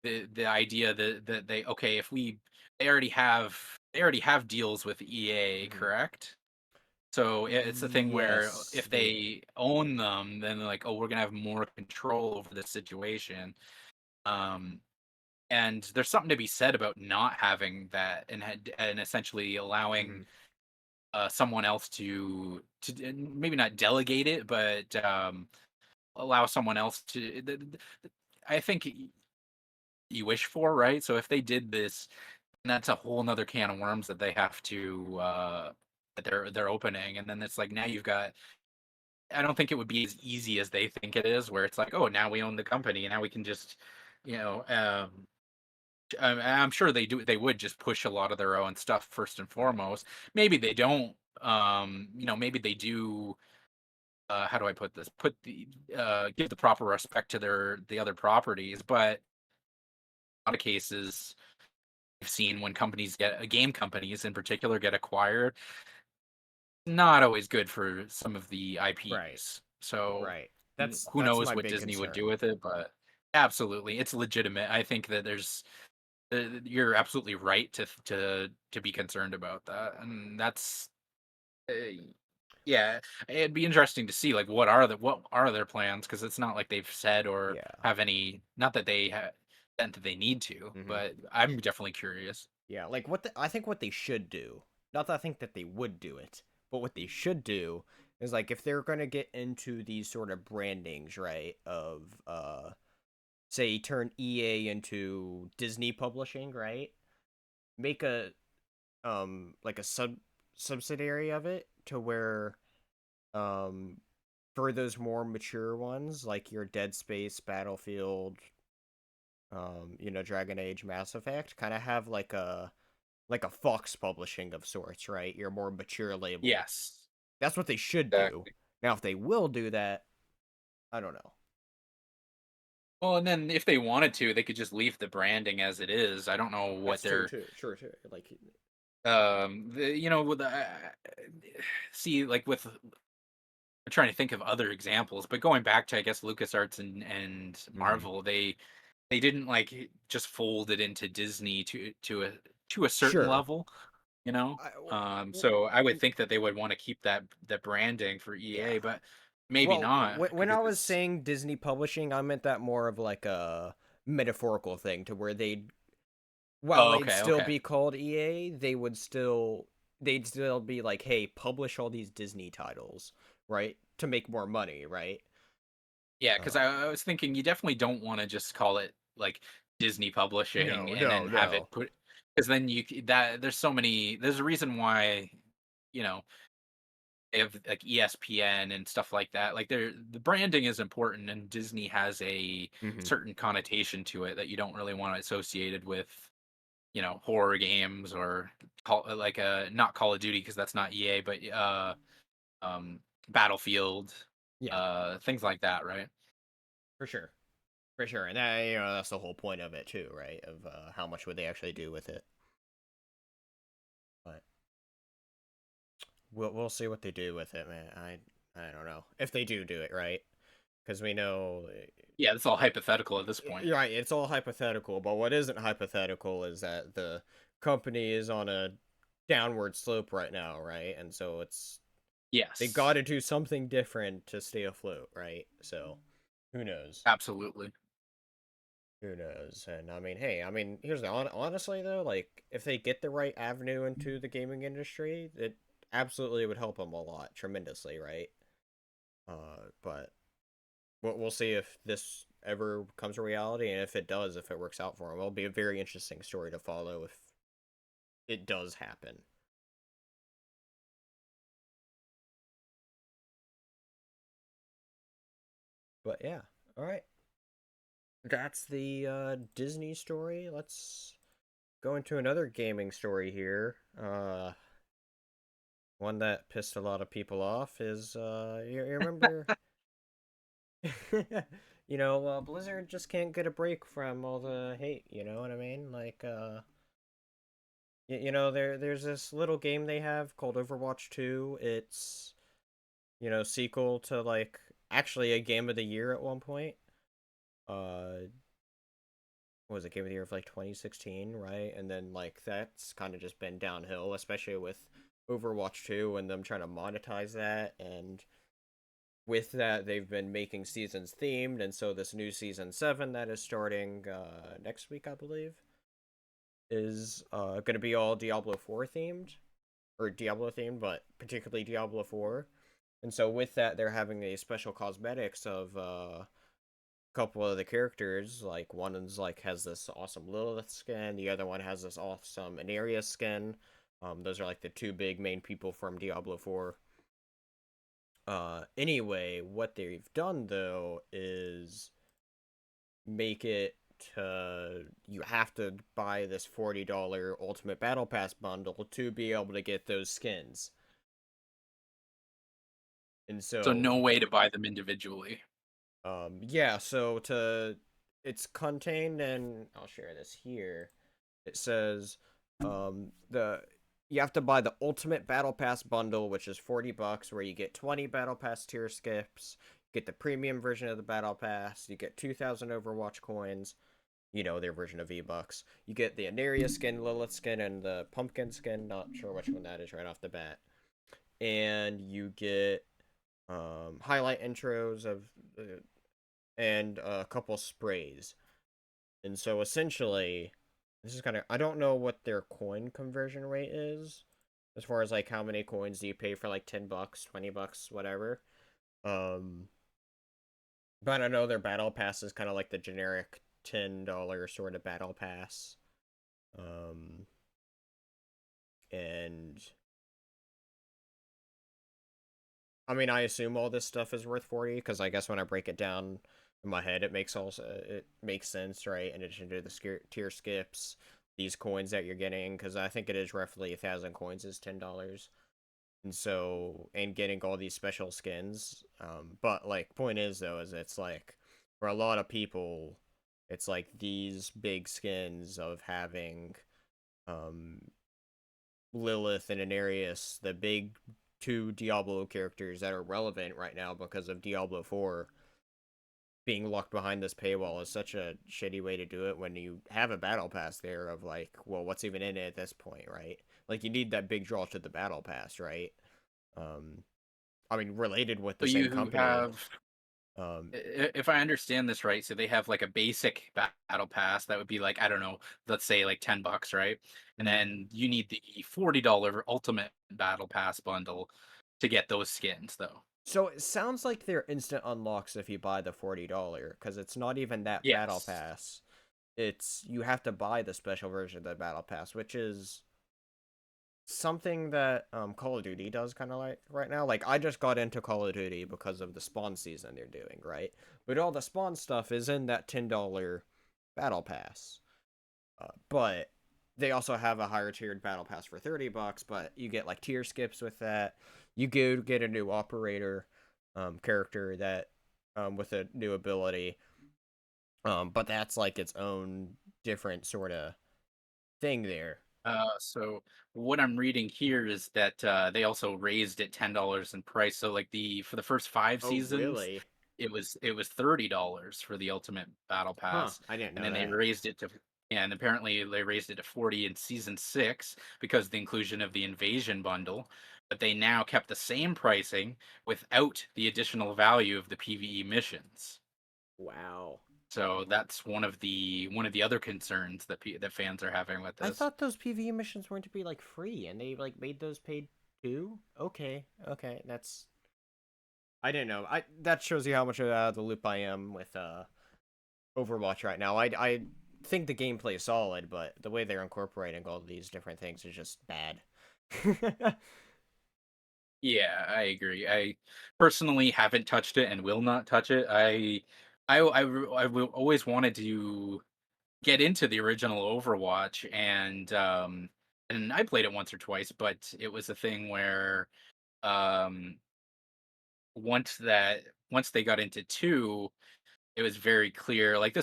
the idea that they okay, if we they already have deals with EA, Hmm. correct? So it's the thing where Yes, if they. they own them, then they're like, oh, we're gonna have more control over the situation. Um, and there's something to be said about not having that and essentially allowing Mhm. someone else to maybe not delegate it, but allow someone else to. I think you wish for, right? So if they did this, that's a whole nother can of worms that they have to that they're opening, and then it's like now you've got. I don't think it would be as easy as they think it is, where it's like, oh, now we own the company, and now we can just, you know, I'm sure they do. They would just push a lot of their own stuff first and Right. foremost. Maybe they don't. Maybe they do. How do I put this? Give the proper respect to the other properties, but a lot of cases I've seen when companies get game companies in particular get acquired, not always good for some of the Right. IPs. So Right. who That's knows my what big Disney would do concern. with it, but absolutely, it's legitimate. I think that you're absolutely right to be concerned about that, and that's uh, yeah. It'd be interesting to see like what are their plans, because it's not like they've said or Yeah. have any. Not that they need to, Hmm. but I'm definitely curious. Yeah, like I think what they should do, not that I think that they would do it, but what they should do is like if they're gonna get into these sort of brandings, right? Of say turn EA into Disney Publishing, right? Make a like a subsidiary of it to where um for those more mature ones like your Dead Space, Battlefield, Dragon Age, Mass Effect, kind of have like a Fox publishing of sorts, right? Your more mature label. Yes, That's what they should do. exactly. Now, if they will do that, I don't know. Well, and then if they wanted to, they could just leave the branding as it is. I don't know what That's true they're too. Sure, too. Like, with see, like with I'm trying to think of other examples, but going back to I guess LucasArts and mhm. Marvel, they didn't like just fold it into Disney to a certain Sure. level, you know. I, So I would think that they would want to keep that branding for yeah. EA, but maybe Well, not when I was because saying Disney Publishing, I meant that more of like a metaphorical thing to where while oh, they'd okay, still okay. be called EA, they'd still be like, hey, publish all these Disney titles, right? To make more money, right? Yeah, because Uh, I was thinking you definitely don't want to just call it like Disney Publishing no, and then no, have it no. put because then there's so many there's a reason why you know they have like ESPN and stuff like that. Like the branding is important and Disney has a Hmm. certain connotation to it that you don't really want to associate it with, horror games or not Call of Duty because that's not EA, but um Battlefield, Yeah, things like that, right? for sure. For sure, and that's the whole point of it too, right? Of how much would they actually do with it? But we'll see what they do with it, man. I don't know if they do it right, because we know, Yeah, it's all hypothetical at this point. right? It's all hypothetical, but what isn't hypothetical is that the company is on a downward slope right now, right? And so they got Yes, to do something different to stay afloat, right? So who knows? absolutely. Who knows? And I mean, hey, I mean, here's the honestly though, like if they get the right avenue into the gaming industry, it absolutely would help them a lot, tremendously, right? But we'll see if this ever becomes a reality, and if it does, if it works out for them, it'll be a very interesting story to follow if it does happen. But yeah, all right, that's the Disney story. Let's go into another gaming story here. One that pissed a lot of people off is you remember Blizzard just can't get a break from all the hate, you know what I mean? Like there's this little game they have called Overwatch 2. It's sequel to like actually a game of the year at one point. Uh what was it, game of the year of like 2016, right? And then like that's kind of just been downhill, especially with Overwatch 2 and them trying to monetize that, and with that they've been making seasons themed, and so this new season 7 that is starting next week, I believe, is going to be all Diablo 4 themed, or Diablo themed, but particularly Diablo 4. And so with that they're having a special cosmetics of a couple of the characters. Like one is like has this awesome Lilith skin, the other one has this awesome Aneria skin. Those are like the two big main people from Diablo 4. Anyway, what they've done though is make it you have to buy this $40 Ultimate Battle Pass bundle to be able to get those skins. And So so, no way to buy them individually. yeah, so it's contained, and I'll share this here. It says, the you have to buy the Ultimate Battle Pass bundle, which is $40, where you get 20 Battle Pass tier skips, get the premium version of the Battle Pass, you get 2,000 Overwatch coins, their version of V-Bucks. You get the Aneria skin, Lilith skin, and the Pumpkin skin. Not sure which one that is right off the bat. And you get highlight intros of and a couple sprays. And so essentially, This is kind of, I don't know what their coin conversion rate is, as far as like how many coins do you pay for like $10, $20, whatever. Um, but I know their battle pass is kind of like the generic $10 sort of battle pass. Um, and I mean, I assume all this stuff is worth 40 because I guess when I break it down in my head, it makes sense, right? In addition to the tier skips, these coins that you're getting, because I think it is roughly 1,000 coins is $10, and so and getting all these special skins. But like, point is though, is it's like for a lot of people, it's like these big skins of having um Lilith and Anarius, the big two Diablo characters that are relevant right now because of Diablo 4 being locked behind this paywall, is such a shitty way to do it when you have a battle pass there of like, well, what's even in it at this point, right? Like you need that big draw to the battle pass, right? Um I mean, related with So the same you company. have, Um if I understand this right, so they have like a basic battle pass that would be like, I don't know, let's say like $10, right? And mhm. then you need the $40 ultimate battle pass bundle to get those skins though. So it sounds like they're instant unlocks if you buy the $40, because it's not even that battle Yes. pass. It's you have to buy the special version of the battle pass, which is something that Call of Duty does kind of like right now. Like I just got into Call of Duty because of the spawn season they're doing, right? But all the spawn stuff is in that $10 battle pass. But they also have a higher tiered battle pass for $30, but you get like tier skips with that. You get a new operator character that with a new ability. But that's like its own different sort of thing there. So what I'm reading here is that they also raised it $10 in price. So like the for the first five Oh, seasons, really? it was $30 for the Ultimate Battle Huh, Pass, I didn't and know then they that. raised it to and apparently they raised it to 40 in season 6 because of the inclusion of the Invasion bundle. But they now kept the same pricing without the additional value of the PvE missions. Wow. So that's one of the other concerns that fans are having with I this. thought those PvE missions weren't to be like free, and they like made those paid too. Okay, okay, that's I didn't know. I that shows you how much out of the loop I am with Overwatch right now. I think the gameplay is solid, but the way they're incorporating all these different things is just bad. Yeah, I agree. I personally haven't touched it and will not touch it. I will always wanted to get into the original Overwatch, and I played it once or twice, but it was a thing where um once that once they got into 2, it was very clear like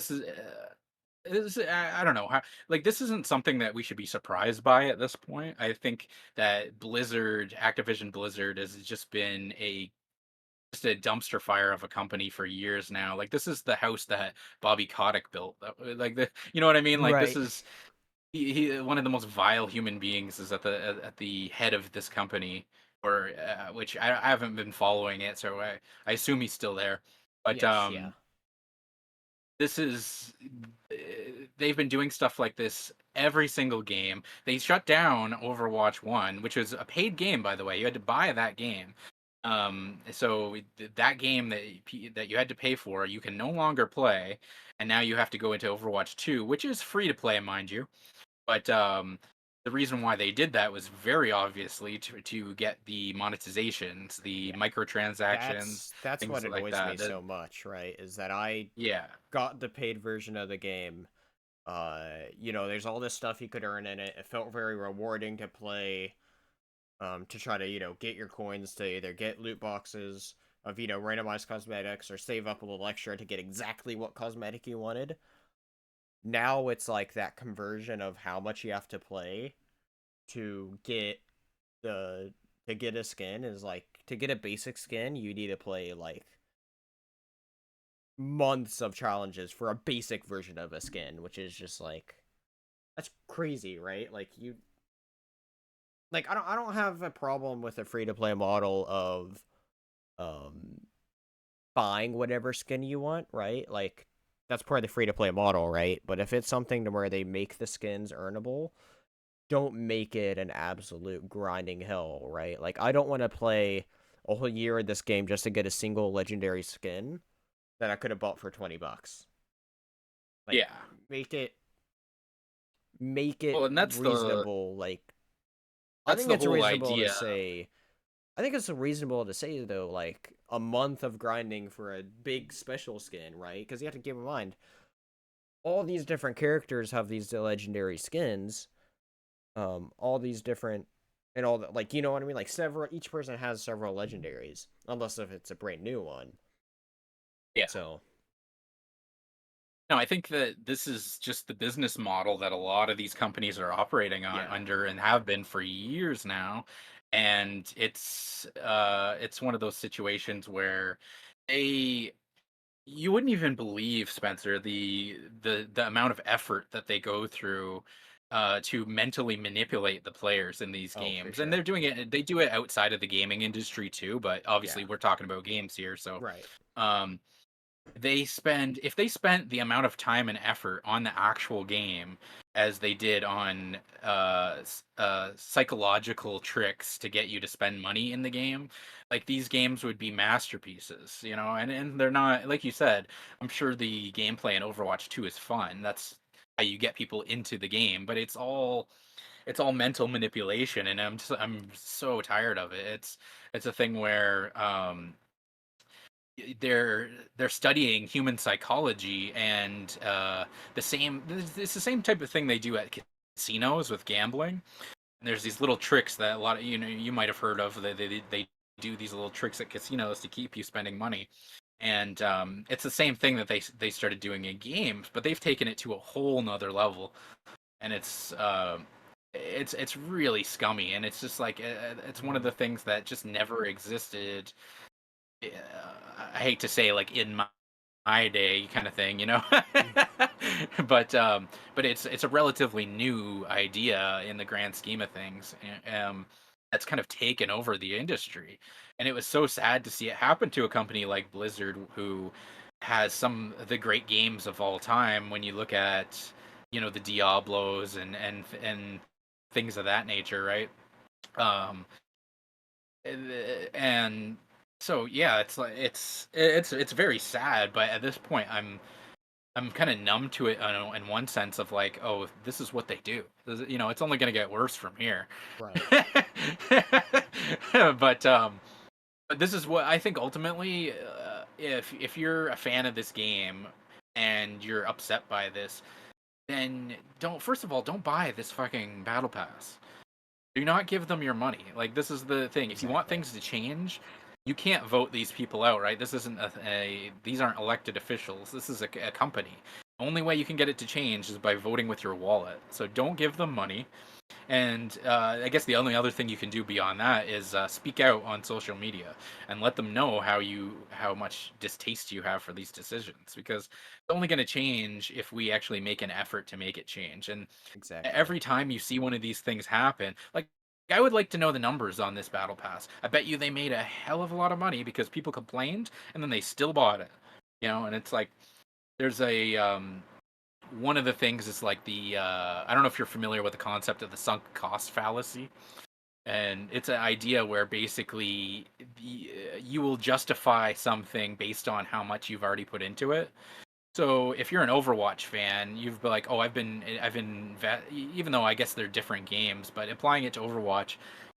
I don't know how, like, this isn't something that we should be surprised by at this point. I think that Activision Blizzard has just been a dumpster fire of a company for years now. Like this is the house that Bobby Kotick built. Like you know what I mean? Like this Right. is he one of the most vile human beings is at the head of this company, or which I haven't been following it, so I assume he's still there. But Yes, yeah. this is they've been doing stuff like this every single game. They shut down Overwatch 1, which was a paid game, by the way. You had to buy that game. So that game that you had to pay for, you can no longer play, and now you have to go into Overwatch 2, which is free to play, mind you. But the reason why they did that was very obviously to get the monetizations, the Yeah. microtransactions, That's things what like annoys me that. so much, right? Is that I Yeah. got the paid version of the game. There's all this stuff you could earn in it. It felt very rewarding to play, to try to, get your coins to either get loot boxes of, randomized cosmetics or save up a little extra to get exactly what cosmetic you wanted. Now it's like that conversion of how much you have to play to get the to get a skin is like to get a basic skin, you need to play like months of challenges for a basic version of a skin, which is just like that's crazy, right? I don't have a problem with a free to play model of um buying whatever skin you want, right? Like that's part of the free-to-play model, right? But if it's something to where they make the skins earnable, don't make it an absolute grinding hell, right? Like, I don't want to play a whole year of this game just to get a single legendary skin that I could have bought for $20. Like, Yeah. make it make it Well, and reasonable. Like, I that's think the it's whole reasonable to idea. say. I think it's reasonable to say though, like a month of grinding for a big special skin, right? Because you have to keep in mind all these different characters have these legendary skins. All these different and all that, like, you know what I mean? Like several, each person has several legendaries, unless if it's a brand new one. Yeah. So No, I think that this is just the business model that a lot of these companies are operating on yeah. under and have been for years now. And it's one of those situations where they you wouldn't even believe, Spencer, the amount of effort that they go through to mentally manipulate the players in these Oh, for games. And sure. they do it outside of the gaming industry too, but obviously Yeah. we're talking about games here, so Right. um if they spent the amount of time and effort on the actual game as they did on psychological tricks to get you to spend money in the game, like these games would be masterpieces, you know. And they're not, like you said. I'm sure the gameplay in Overwatch 2 is fun. That's how you get people into the game, but it's all mental manipulation, and I'm so tired of it. It's a thing where they're studying human psychology, and it's the same type of thing they do at casinos with gambling. And there's these little tricks that a lot of you might have heard of. They do these little tricks at casinos to keep you spending money. And it's the same thing that they started doing in games, but they've taken it to a whole nother level. And it's really scummy, and it's just like it's one of the things that just never existed. uh, I hate to say, like, in my day kind of thing, you know. But it's a relatively new idea in the grand scheme of things. That's kind of taken over the industry, and it was so sad to see it happen to a company like Blizzard, who has some of the great games of all time. When you look at, the Diablos and things of that nature, right? Um, and so yeah, it's like it's very sad, but at this point I'm kind of numb to it, in one sense of like, oh, this is what they do. It's only going to get worse from here. Right. But this is what I think ultimately, if you're a fan of this game and you're upset by this, then don't first of all don't buy this fucking battle pass. Do not give them your money. Like, this is the thing. If you want Exactly. things to change, you can't vote these people out, right? This isn't these aren't elected officials. This is a company. The only way you can get it to change is by voting with your wallet. So don't give them money. And I guess the only other thing you can do beyond that is speak out on social media and let them know how much distaste you have for these decisions, because it's only going to change if we actually make an effort to make it change. And Exactly. every time you see one of these things happen, like, I would like to know the numbers on this battle pass. I bet you they made a hell of a lot of money because people complained and then they still bought it. And it's like there's a one of the things is like the I don't know if you're familiar with the concept of the sunk cost fallacy. And it's an idea where basically you will justify something based on how much you've already put into it. So if you're an Overwatch fan, you've been like, oh, even though I guess they're different games, but applying it to Overwatch,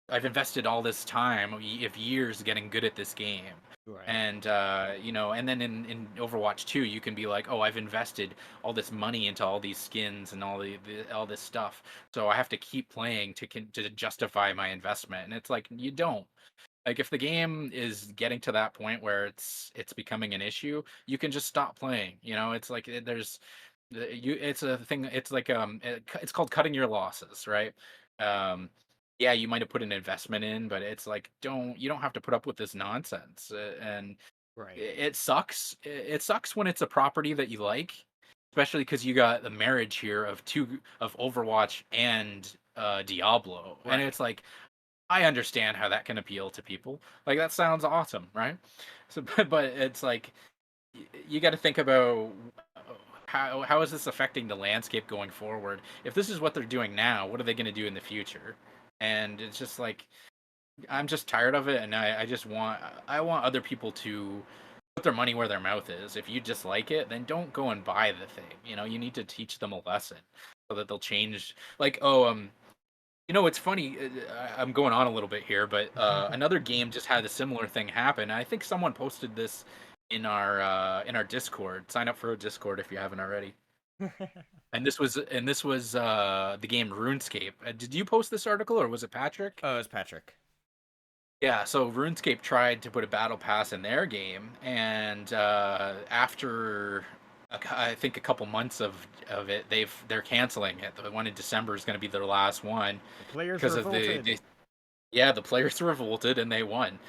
I've invested all this time of years getting good at this game. Right. And and then in Overwatch 2, you can be like, oh, I've invested all this money into all these skins and all this stuff, so I have to keep playing to justify my investment. And it's like, you don't. Like, if the game is getting to that point where it's becoming an issue, you can just stop playing. It's like, it's a thing. It's like it's called cutting your losses, right? Um, yeah, you might have put an investment in, but it's like, you don't have to put up with this nonsense. And Right. it sucks. It sucks when it's a property that you like, especially because you got the marriage here of Overwatch and Diablo, and Right. it's like, I understand how that can appeal to people. Like, that sounds awesome, right? So, but it's like, you got to think about how is this affecting the landscape going forward? If this is what they're doing now, what are they going to do in the future? And it's just like I'm just tired of it, and I want other people to put their money where their mouth is. If you dislike it, then don't go and buy the thing. You need to teach them a lesson so that they'll change. Like, it's funny. I'm going on a little bit here, but another game just had a similar thing happen. I think someone posted this in our Discord. Sign up for a Discord if you haven't already. And this was the game RuneScape. Did you post this article or was it Patrick? Oh, it's Patrick. Yeah, so RuneScape tried to put a battle pass in their game, and after I think a couple months of it, they're canceling it. The one in December is going to be their last one The players because of revolted. the players revolted and they won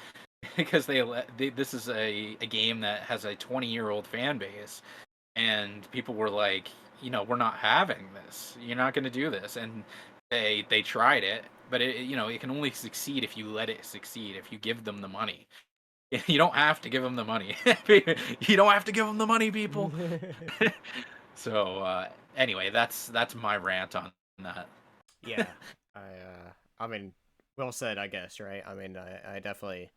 because this is a game that has a 20-year-old fan base, and people were like, we're not having this. You're not going to do this, and they tried it, but it can only succeed if you let it succeed. If you give them the money, you don't have to give them the money. You don't have to give them the money, people. So anyway, that's my rant on that. Yeah, I mean, well said, I guess, right? I mean, I definitely,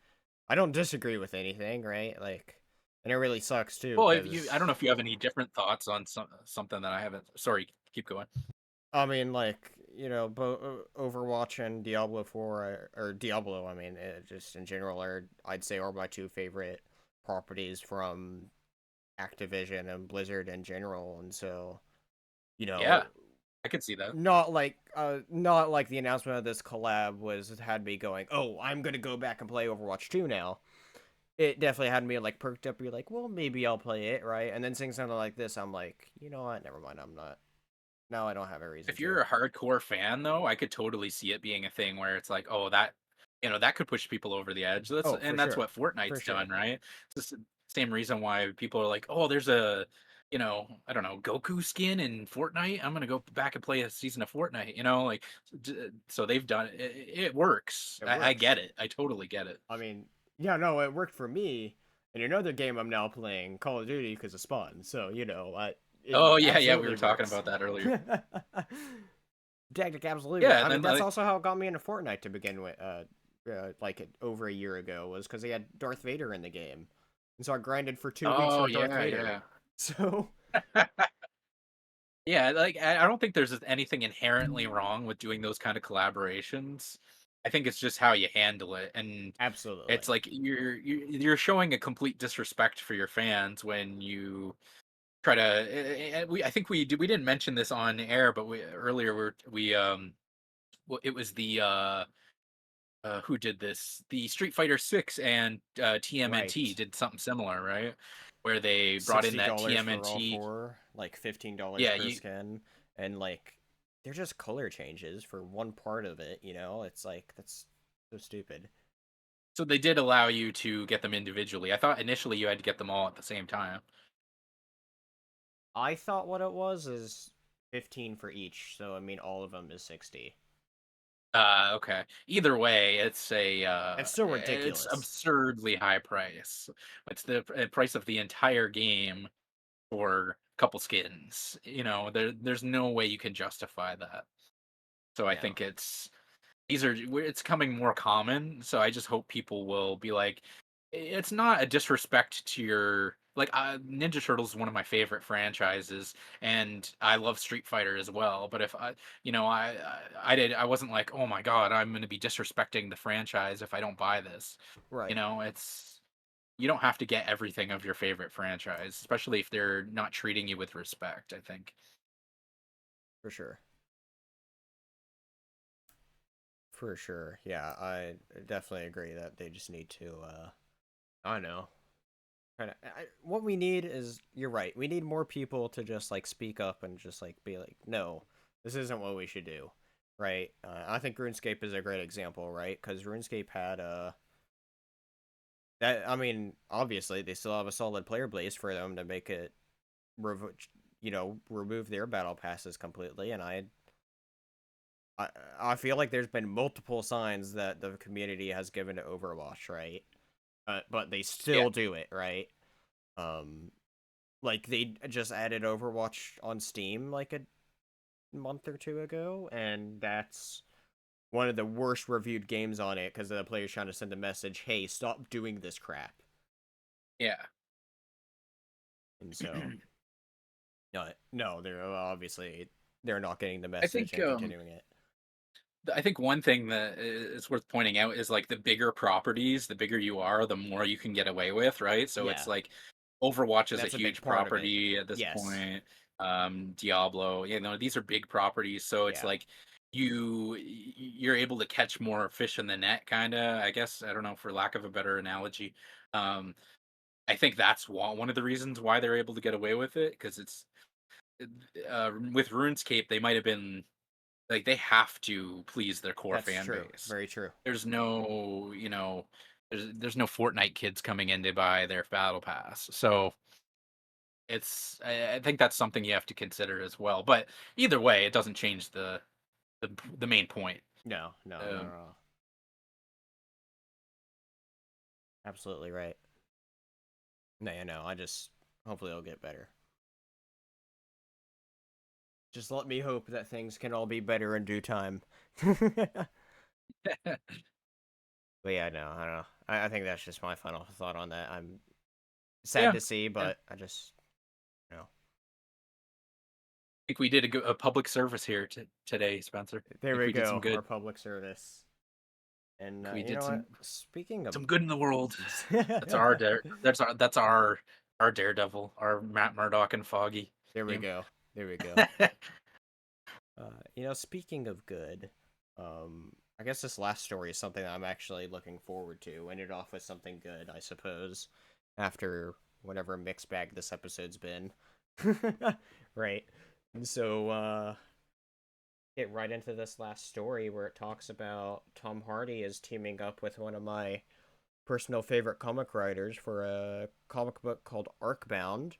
I don't disagree with anything, right? Like, and it really sucks too, Well, I don't know because if you have any different thoughts on something that I haven't. Sorry, keep going. I mean, like, Overwatch and Diablo 4, or Diablo, I mean, just in general, I'd say are my two favorite properties from Activision and Blizzard in general, and so, you Yeah, know, I can see that. not like the announcement of this collab had me going, oh, I'm gonna go back and play Overwatch 2 now. It definitely had me like perked up, be like, well, maybe I'll play it, right? And then seeing something like this, I'm like, you know what, never mind, I'm not. No, I don't have a reason If to. you're a hardcore fan, though, I could totally see it being a thing where it's like, oh, that could push people over the edge. Oh, for That's sure, what for Fortnite's done, sure. right? It's the same reason why people are like, oh, there's a, I don't know, Goku skin in Fortnite. I'm gonna go back and play a season of Fortnite. Like, so they've done it. It works. It I get works. it. I totally get it. I mean, yeah, no, it worked for me. And another game I'm now playing, Call of Duty, because of Spawn. So it Oh yeah, yeah. We absolutely were talking works. about that earlier. Tactic absolutely works. Yeah, I and mean, then that's like, also how it got me into Fortnite to begin with. Over a year ago, was because they had Darth Vader in the game, and so I grinded for 2 weeks oh for Darth yeah, Vader. yeah. So Yeah, like I don't think there's anything inherently wrong with doing those kind of collaborations. I think it's just how you handle it, and it's absolutely like you're showing a complete disrespect for your fans when you try to. I think we didn't mention this on air, but we earlier well, it was the who did this? The Street Fighter 6 and TMNT right. did something similar, right? Where they brought in that $60 for all TMNT. four, like $15 Yeah, per you skin, and like they're just color changes for one part of it. It's like that's so stupid. So they did allow you to get them individually. I thought initially you had to get them all at the same time. I thought what it was is 15 for each, so I mean all of them is 60. Okay. Either way, It's still it's ridiculous. absurdly high price. It's the price of the entire game for a couple skins. There's no way you can justify that. So I No. think it's coming more common, so I just hope people will be like, it's not a disrespect to your like Ninja Turtles is one of my favorite franchises, and I love Street Fighter as well. But if I wasn't like, oh my god, I'm going to be disrespecting the franchise if I don't buy this. Right. It's you don't have to get everything of your favorite franchise, especially if they're not treating you with respect, I think. For sure. For sure. Yeah, I definitely agree that they just need to I don't know. What we need is, you're right. We need more people to just like speak up and just like be like, no, this isn't what we should do, right? I think RuneScape is a great example, right? Because RuneScape had that. I mean, obviously they still have a solid player base for them to make it, remove their battle passes completely, and I I feel like there's been multiple signs that the community has given to Overwatch, right? But they Yeah. still do it, right? Um, like they just added Overwatch on Steam like a month or two ago, and that's one of the worst reviewed games on it because the player's trying to send a message, "Hey, stop doing this crap." Yeah. And so, no, they're obviously they're not getting the I message think and continuing it. I think one thing that is worth pointing out is like the bigger properties, the bigger you are, the more you can get away with, right? So Yeah, it's like Overwatch is a that's a big huge part of it. property at this Yes. point. Diablo, these are big properties, so it's Yeah. like you're able to catch more fish in the net, kind of. I guess I don't know, for lack of a better analogy. Um, I think that's one of the reasons why they're able to get away with it, because with RuneScape they might have been like they have to please their core That's fan true. base. Very true. There's no, there's no Fortnite kids coming in to buy their battle pass. So I think that's something you have to consider as well. But either way, it doesn't change the main point. No, no, no, Um, no. Absolutely right. No, yeah, no. I just hopefully it'll get better. Just let me hope that things can all be better in due time. But yeah, no, I don't know. I think that's just my final thought on that. I'm sad yeah, to see, yeah. but I just, you know, I think we did a public service here today, Spencer. I there think we we did some go. Our good. public service. And We you did know what? Speaking of, some good in the world. That's our Daredevil, our Matt Murdock and Foggy there we team. go. There we go. Speaking of good, I guess this last story is something that I'm actually looking forward to. Ended off with something good, I suppose, after whatever mixed bag this episode's been. Right. And so, get right into this last story where it talks about Tom Hardy is teaming up with one of my personal favorite comic writers for a comic book called Arcbound.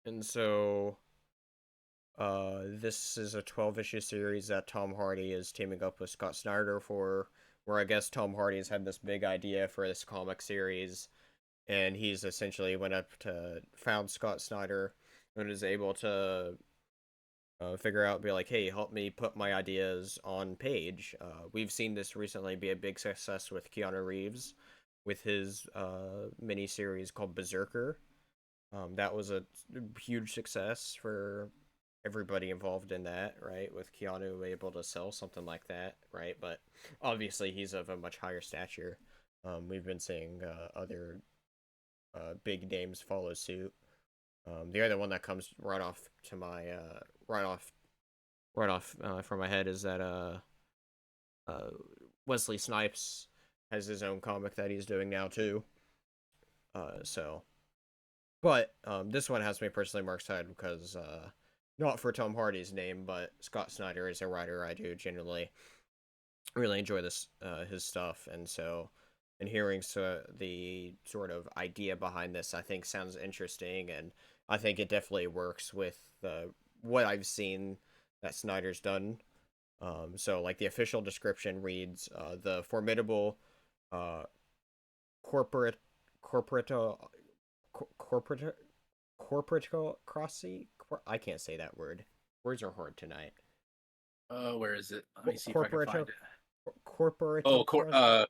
And so, this is a 12-issue series that Tom Hardy is teaming up with Scott Snyder for, where I guess Tom Hardy has had this big idea for this comic series, and he's essentially went up to found Scott Snyder and is able to figure out, be like, hey, help me put my ideas on page. We've seen this recently be a big success with Keanu Reeves with his mini series called Berserker. That was a huge success for everybody involved in that, right? With Keanu able to sell something like that, right? But obviously, he's of a much higher stature. We've been seeing other big names follow suit. The other one that comes right off to my right off from my head is that uh, Wesley Snipes has his own comic that he's doing now too. So, but this one has me personally more excited because not for Tom Hardy's name, but Scott Snyder is a writer I do generally really enjoy this his stuff, and so and hearing the sort of idea behind this, I think sounds interesting, and I think it definitely works with what I've seen that Snyder's done. So like the official description reads, the formidable uh, corporate corporate corporate corporatocracy. I can't say that word. Words are hard tonight. Where is it? Let me see if I can Corporate find it. Oh, corporatocracy.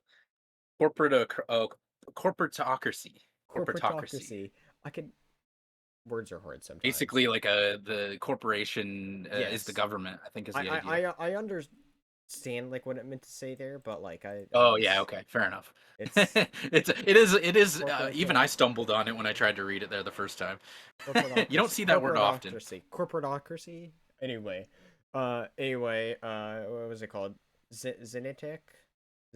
corporate corporatocracy. Corporatocracy. Corporatocracy. I could. Words are hard sometimes. Basically, like the corporation is the Yes, government, I think is the idea. I understand like what it meant to say there, but like Oh yeah, okay, fair enough. it's It is. Even I corporato stumbled on it when I tried to read it there the first time. You don't corporatocracy see that word often. corporatocracy. Anyway, what was it called? Zenitech.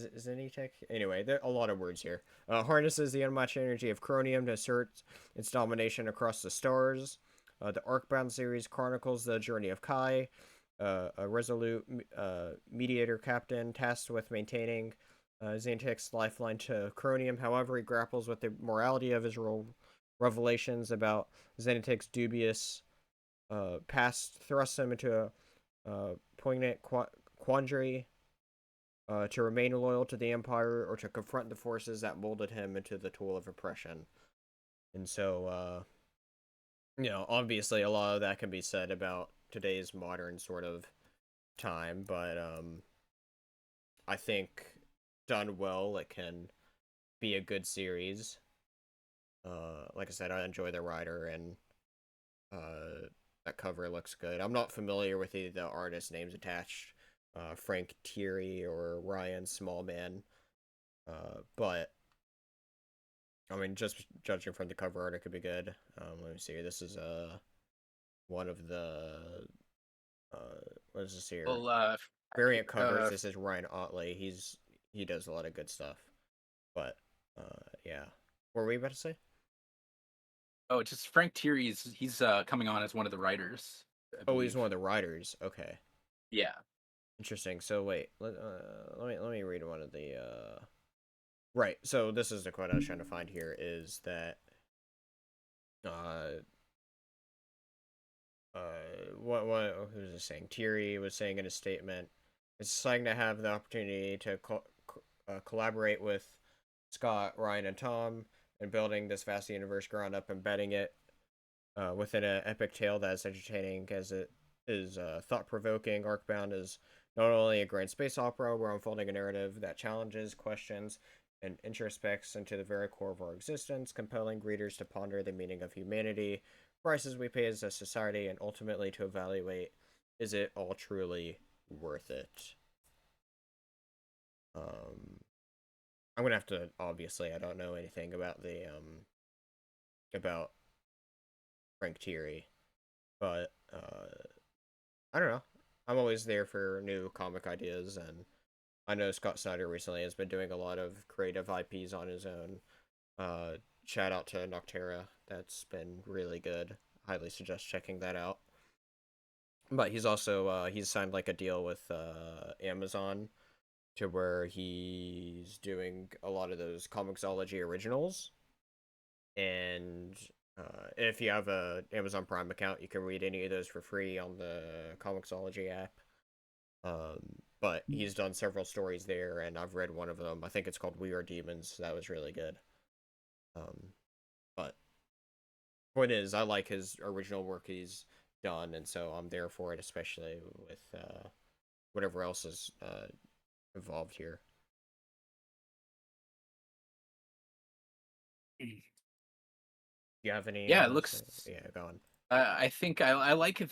Zenitech. Anyway, there are a lot of words here. Harnesses the unmatched energy of Chromium to assert its domination across the stars. The Arcbound series chronicles the journey of Kai, a resolute mediator captain tasked with maintaining Xantech's lifeline to Chromium. However, he grapples with the morality of his revelations about Xantech's dubious past, thrusts him into a poignant quandary to remain loyal to the Empire or to confront the forces that molded him into the tool of oppression. And so, obviously a lot of that can be said about today's modern sort of time, but I think done well, it can be a good series. Like I said, I enjoy the writer, and that cover looks good. I'm not familiar with the artist names attached, Frank Thierry or Ryan Smallman, but I mean, just judging from the cover art, it could be good. Let me see. This is one of the what is this here? Well, Variant covers. This is Ryan Otley. He does a lot of good stuff. But yeah, what were we about to say? oh, just Frank Thierry's. He's coming on as one of the writers, I Oh, he's believe. one of the writers. Okay, Yeah. interesting. So wait, let me read one of the right. So this is the quote I was trying to find here. Is that uh what who was it saying? Thierry was saying in a statement, it's exciting to have the opportunity to collaborate with Scott, Ryan, and Tom in building this vast universe ground up, embedding it within an epic tale that's entertaining as it is thought-provoking. Arcbound is not only a grand space opera, we're unfolding a narrative that challenges, questions, and introspects into the very core of our existence, compelling readers to ponder the meaning of humanity, prices we pay as a society, and ultimately to evaluate, is it all truly worth it? Um, I'm gonna have to, obviously, I don't know anything about the about Frank Thierry, but I don't know. I'm always there for new comic ideas, and I know Scott Snyder recently has been doing a lot of creative IPs on his own. Uh, Shout out to Noctera. That's been really good. Highly suggest checking that out. But he's also he's signed like a deal with Amazon to where he's doing a lot of those Comixology originals. And if you have a Amazon Prime account, you can read any of those for free on the Comixology app. But he's done several stories there, and I've read one of them. I think it's called We Are Demons. That was really good. Um, but point is, I like his original work he's done, and so I'm there for it, especially with whatever else is involved here. Do you have any? Yeah, it looks. Yeah, go on. I think I like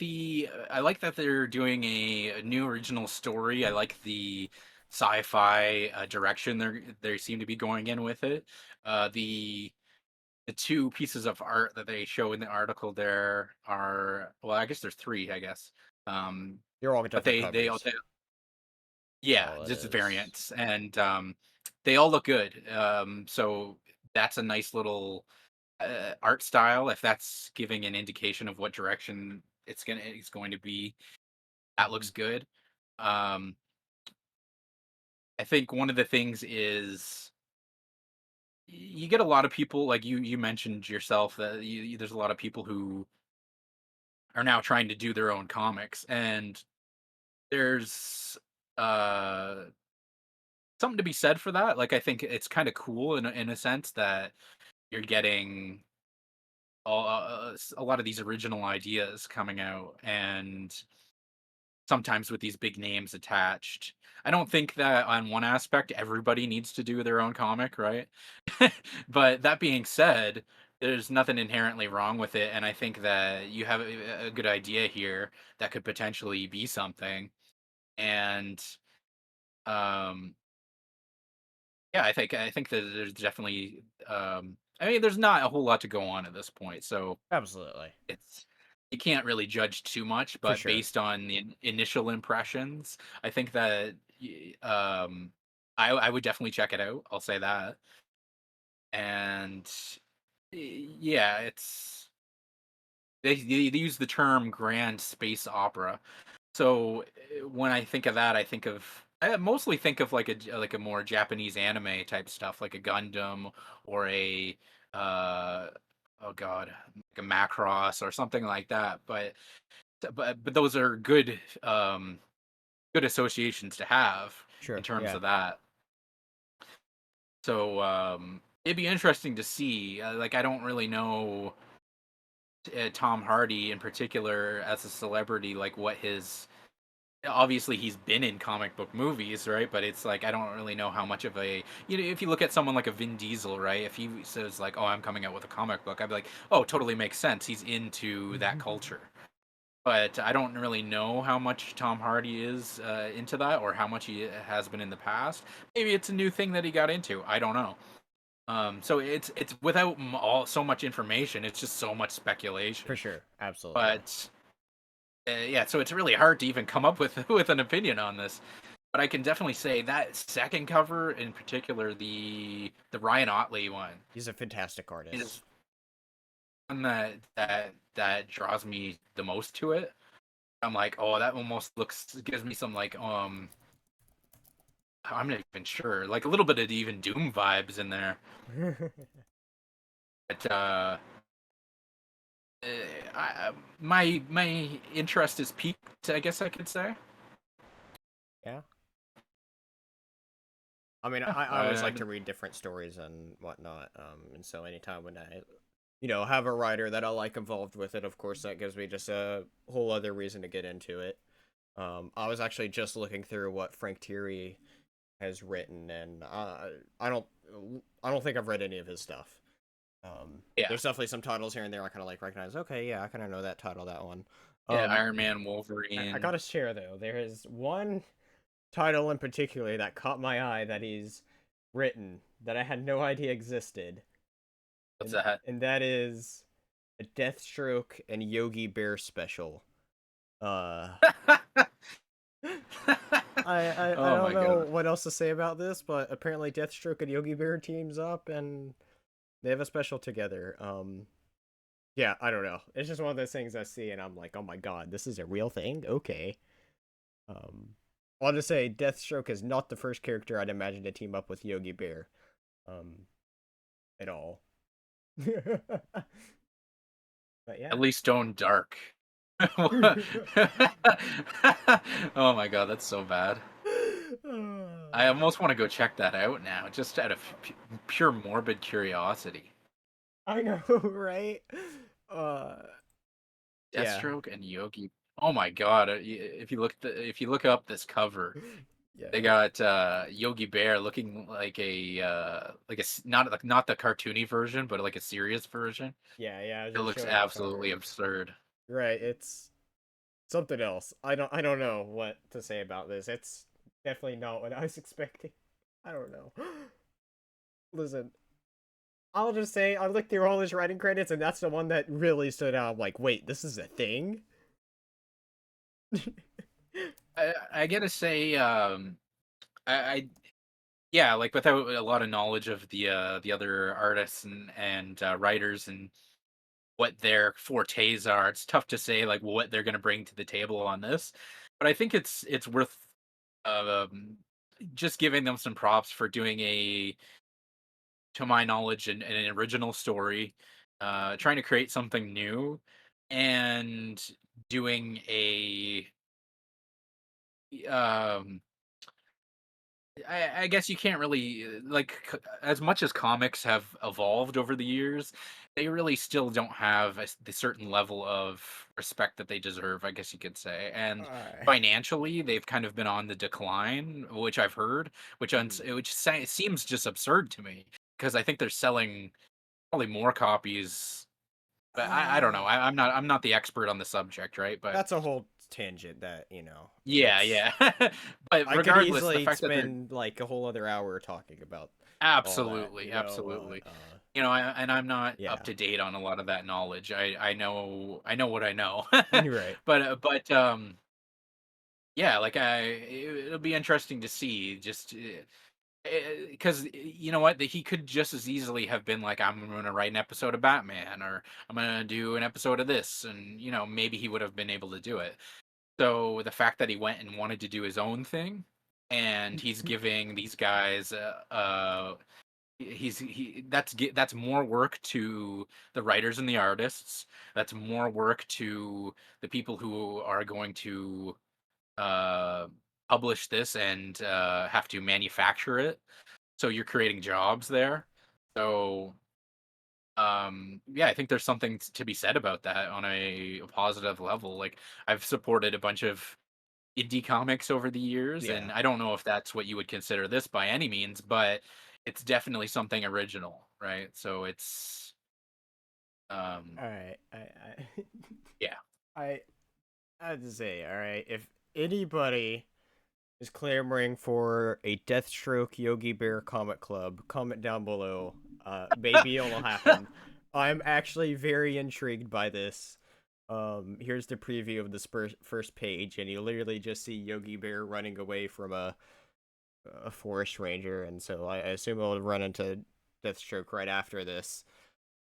I like that they're doing a new original story. I like the sci-fi direction they seem to be going in with it. The two pieces of art that they show in the article there are, well, I guess there's three, I guess. Um, They're all but different covers. That's yeah, all it just is. variants, and they all look good. So that's a nice little art style. If that's giving an indication of what direction it's going to be, that Mm-hmm. looks good. Um, I think one of the things is you get a lot of people like you mentioned yourself that there's a lot of people who are now trying to do their own comics, and there's uh something to be said for that. Like I think it's kind of cool in a sense that you're getting a lot of these original ideas coming out, and sometimes with these big names attached. I don't think that on one aspect everybody needs to do their own comic, right? But that being said, there's nothing inherently wrong with it, and I think that you have a good idea here that could potentially be something. And um yeah, I think that there's definitely I mean there's not a whole lot to go on at this point. So Absolutely, it's you can't really judge too much, for but sure. based on the initial impressions, I think that I would definitely check it out. I'll say that. And yeah, it's they use the term grand space opera. So when I think of that, I mostly think of like a more Japanese anime type stuff, like a Gundam or a uh oh god, like a Macross or something like that. But those are good associations to have in Sure, terms yeah. of that. So it'd be interesting to see. Like I don't really know Tom Hardy in particular as a celebrity, like what his obviously he's been in comic book movies, right? But it's like I don't really know how much of a if you look at someone like a Vin Diesel, right? If he says like, "Oh, I'm coming out with a comic book," I'd be like, "Oh, totally makes sense. He's into that culture." But I don't really know how much Tom Hardy is into that, or how much he has been in the past. Maybe it's a new thing that he got into. I don't know. So it's without all so much information, it's just so much speculation. For sure, absolutely. But yeah, so it's really hard to even come up with with an opinion on this. But I can definitely say that second cover, in particular, the Ryan Otley one, He's a fantastic artist. is one that draws me the most to it. I'm like, oh, that almost gives me some like I'm not even sure, like a little bit of even Doom vibes in there. But my interest is peaked, I guess I could say. Yeah. I mean, I always like to read different stories and whatnot. And so anytime when I, have a writer that I like involved with it, of course, that gives me just a whole other reason to get into it. I was actually just looking through what Frank Thierry has written, and I don't think I've read any of his stuff. Yeah, There's definitely some titles here and there I kind of like recognize. Okay, yeah, I kind of know that title, that one. yeah, Iron Man, Wolverine. I gotta share though. There is one title in particular that caught my eye that he's written that I had no idea existed. What's that? And that is a Deathstroke and Yogi Bear special. Uh I Oh don't my know god. what else to say about this, but apparently Deathstroke and Yogi Bear teams up and they have a special together. Yeah, I don't know. It's just one of those things I see and I'm like, "Oh my god, this is a real thing?" Okay. Um I'll just say Deathstroke is not the first character I'd imagine to team up with Yogi Bear. At all. But yeah. At least Stone Dark. Oh my god, that's so bad. I almost want to go check that out now, just out of pure morbid curiosity. I know, right? Uh, yeah, Deathstroke and Yogi. Oh my god! If you look up this cover, they yeah, got Yogi Bear looking like not the cartoony version, but like a serious version. yeah. I was It just looks showing the cover. absolutely absurd. Right, it's something else. I don't know what to say about this. It's definitely not what I was expecting. I don't know. Listen, I'll just say I looked through all his writing credits, and that's the one that really stood out. I'm like, wait, this is a thing. I gotta say, I yeah, like without a lot of knowledge of the other artists and writers and what their fortes are, it's tough to say like what they're gonna bring to the table on this. But I think it's worth um, just giving them some props for doing to my knowledge, an original story, trying to create something new, and doing um I guess you can't really as much as comics have evolved over the years, they really still don't have the certain level of respect that they deserve, I guess you could say. And Alright. financially, they've kind of been on the decline, which I've heard, seems just absurd to me because I think they're selling probably more copies. But I don't know. Uh, I'm not the expert on the subject, right? But that's a whole tangent that, yeah, it's yeah. But I could regardless, the easily fact that they're spend like a whole other hour talking about all that, absolutely, absolutely. And I'm not yeah. up to date on a lot of that knowledge. I know what I know. You're right. But yeah, like it'll be interesting to see just because you know what, he could just as easily have been like, I'm going to write an episode of Batman, or I'm going to do an episode of this, and maybe he would have been able to do it. So the fact that he went and wanted to do his own thing, and he's giving these guys that's more work to the writers and the artists. That's more work to the people who are going to uh publish this and have to manufacture it. So you're creating jobs there. So Yeah, I think there's something to be said about that on a positive level. Like, I've supported a bunch of indie comics over the years, Yeah. and I don't know if that's what you would consider this by any means, but it's definitely something original, right? So it's um All right. yeah. I I have to say, all right, if anybody is clamoring for a Deathstroke Yogi Bear comic club, comment down below. Maybe it'll happen. I'm actually very intrigued by this. Here's the preview of the first page, and you literally just see Yogi Bear running away from a forest ranger, and so I assume it'll run into Deathstroke right after this,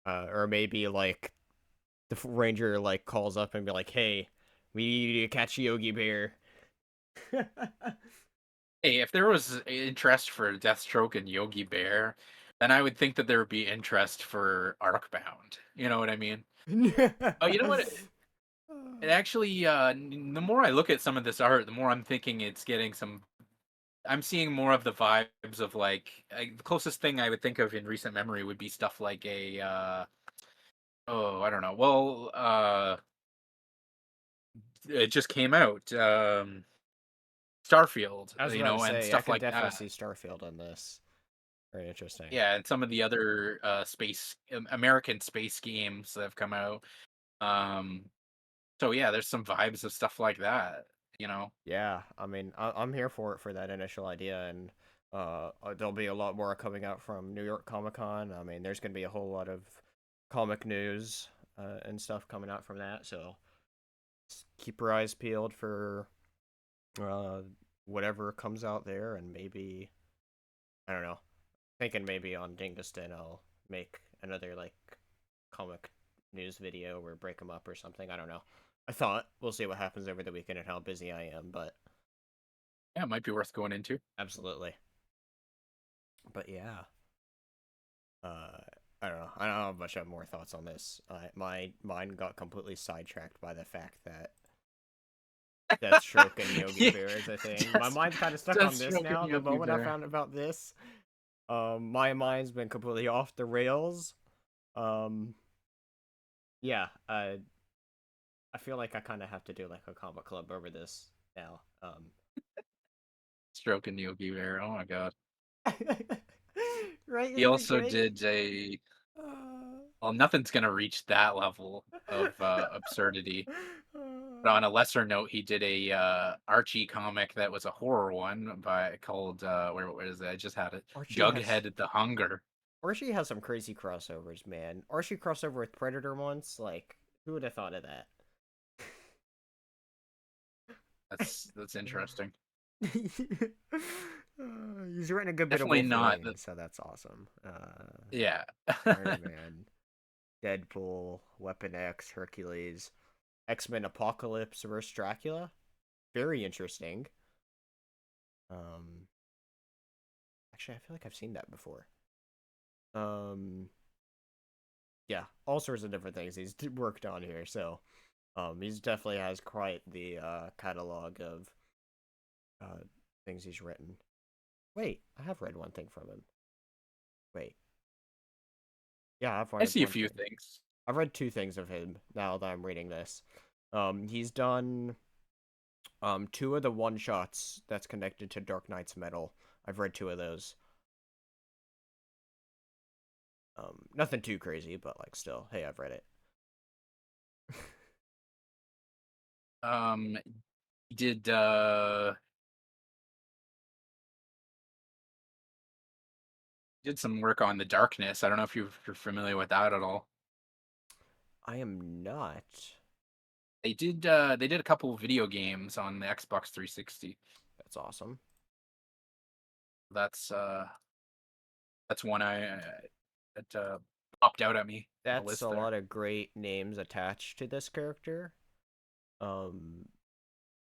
or maybe like the ranger like calls up and be like, "Hey, we need to catch Yogi Bear." Hey, if there was interest for Deathstroke and Yogi Bear, then I would think that there would be interest for Arcbound. You know what I mean? Oh, you know what? It actually, the more I look at some of this art, the more I'm thinking it's getting some. I'm seeing more of the vibes of like the closest thing I would think of in recent memory would be stuff like a oh, I don't know. Well, it just came out, Starfield, I was you about to know, and say I stuff could like definitely that. see Starfield in this. Very interesting. Yeah, and some of the other space American space games that have come out. Um, so yeah, there's some vibes of stuff like that, you know. Yeah, I mean, I'm here for it for that initial idea, and there'll be a lot more coming out from New York Comic Con. I mean, there's gonna be a whole lot of comic news and stuff coming out from that. So keep your eyes peeled for uh, whatever comes out there, and maybe I don't know. Thinking maybe on Dingiston I'll make another like comic news video or break them up or something. I don't know. I thought we'll see what happens over the weekend and how busy I am, but Yeah, it might be worth going into. absolutely. But yeah, uh, I don't know. I don't have much more thoughts on this. My mind got completely sidetracked by the fact that Deathstroke and Yogi Yeah, Bear is a thing. My Death, mind's kind of stuck on this Deathstroke and now. The Yogi moment I Bear. found about this, my mind's been completely off the rails. Um, yeah, I feel like I kind of have to do like a comic club over this now. Stroke and Yogi Bear. Oh my god. Right? He Isn't it also great? did a Uh, well, nothing's gonna reach that level of absurdity. But on a lesser note, he did a Archie comic that was a horror one by called where is it? I just had it. Archie has Jughead the Hunger. Archie has some crazy crossovers, man. Archie crossover with Predator once, like who would have thought of that? That's interesting. He's written a good bit of Definitely not. Wolverine, so that's awesome. Yeah. Iron Man, Deadpool, Weapon X, Hercules, X-Men Apocalypse vs. Dracula. Very interesting. Um, actually, I feel like I've seen that before. Um, yeah, all sorts of different things he's worked on here. So, he's definitely has quite the catalog of uh things he's written. Wait, I have read one thing from him. Wait, yeah, I've I read see a one few thing. things. I've read two things of him now that I'm reading this. He's done two of the one shots that's connected to Dark Knight's Metal. I've read two of those. Nothing too crazy, but like still, hey, I've read it. Um, he did some work on the Darkness. I don't know if you're familiar with that at all. I am not. They did a couple of video games on the Xbox 360. That's awesome. That's that's one that popped out at me on the That's a list there. lot of great names attached to this character. Um,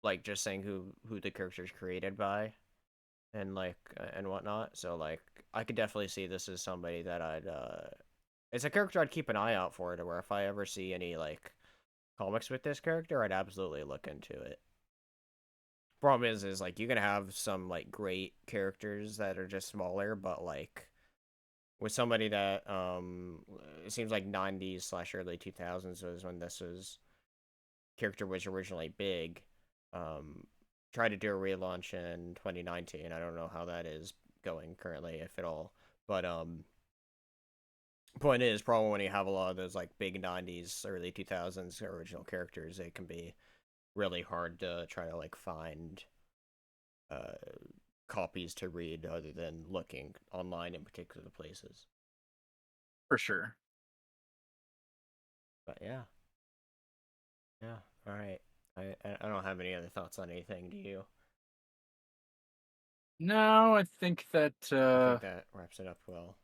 like just saying who the character's created by, and like and whatnot. So like I could definitely see this as somebody that I'd it's a character I'd keep an eye out for to where if I ever see any like comics with this character, I'd absolutely look into it. Problem is like you can have some like great characters that are just smaller, but like with somebody that it seems like 90s slash early 2000s was when this was character was originally big. Tried to do a relaunch in 2019. I don't know how that is going currently, if at all. But point is, probably when you have a lot of those like big 90s, early 2000s original characters, it can be really hard to try to like find copies to read other than looking online in particular places. For sure. But yeah. Yeah. All right. I don't have any other thoughts on anything. Do you? No, I think that I think that wraps it up well.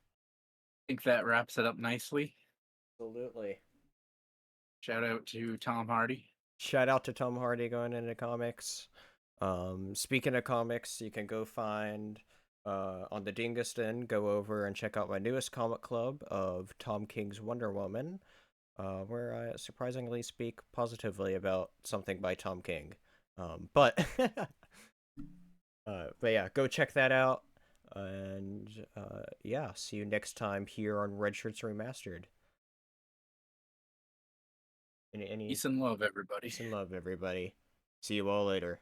wraps it up nicely. Absolutely. Shout out to Tom Hardy. Shout out to Tom Hardy going into comics. Speaking of comics, you can go find on the Dingaston, go over and check out my newest comic club of Tom King's Wonder Woman, where I surprisingly speak positively about something by Tom King. But but yeah, go check that out. And yeah, see you next time here on Red Shirts Remastered. Any Peace and love, everybody. peace and love, everybody. See you all later.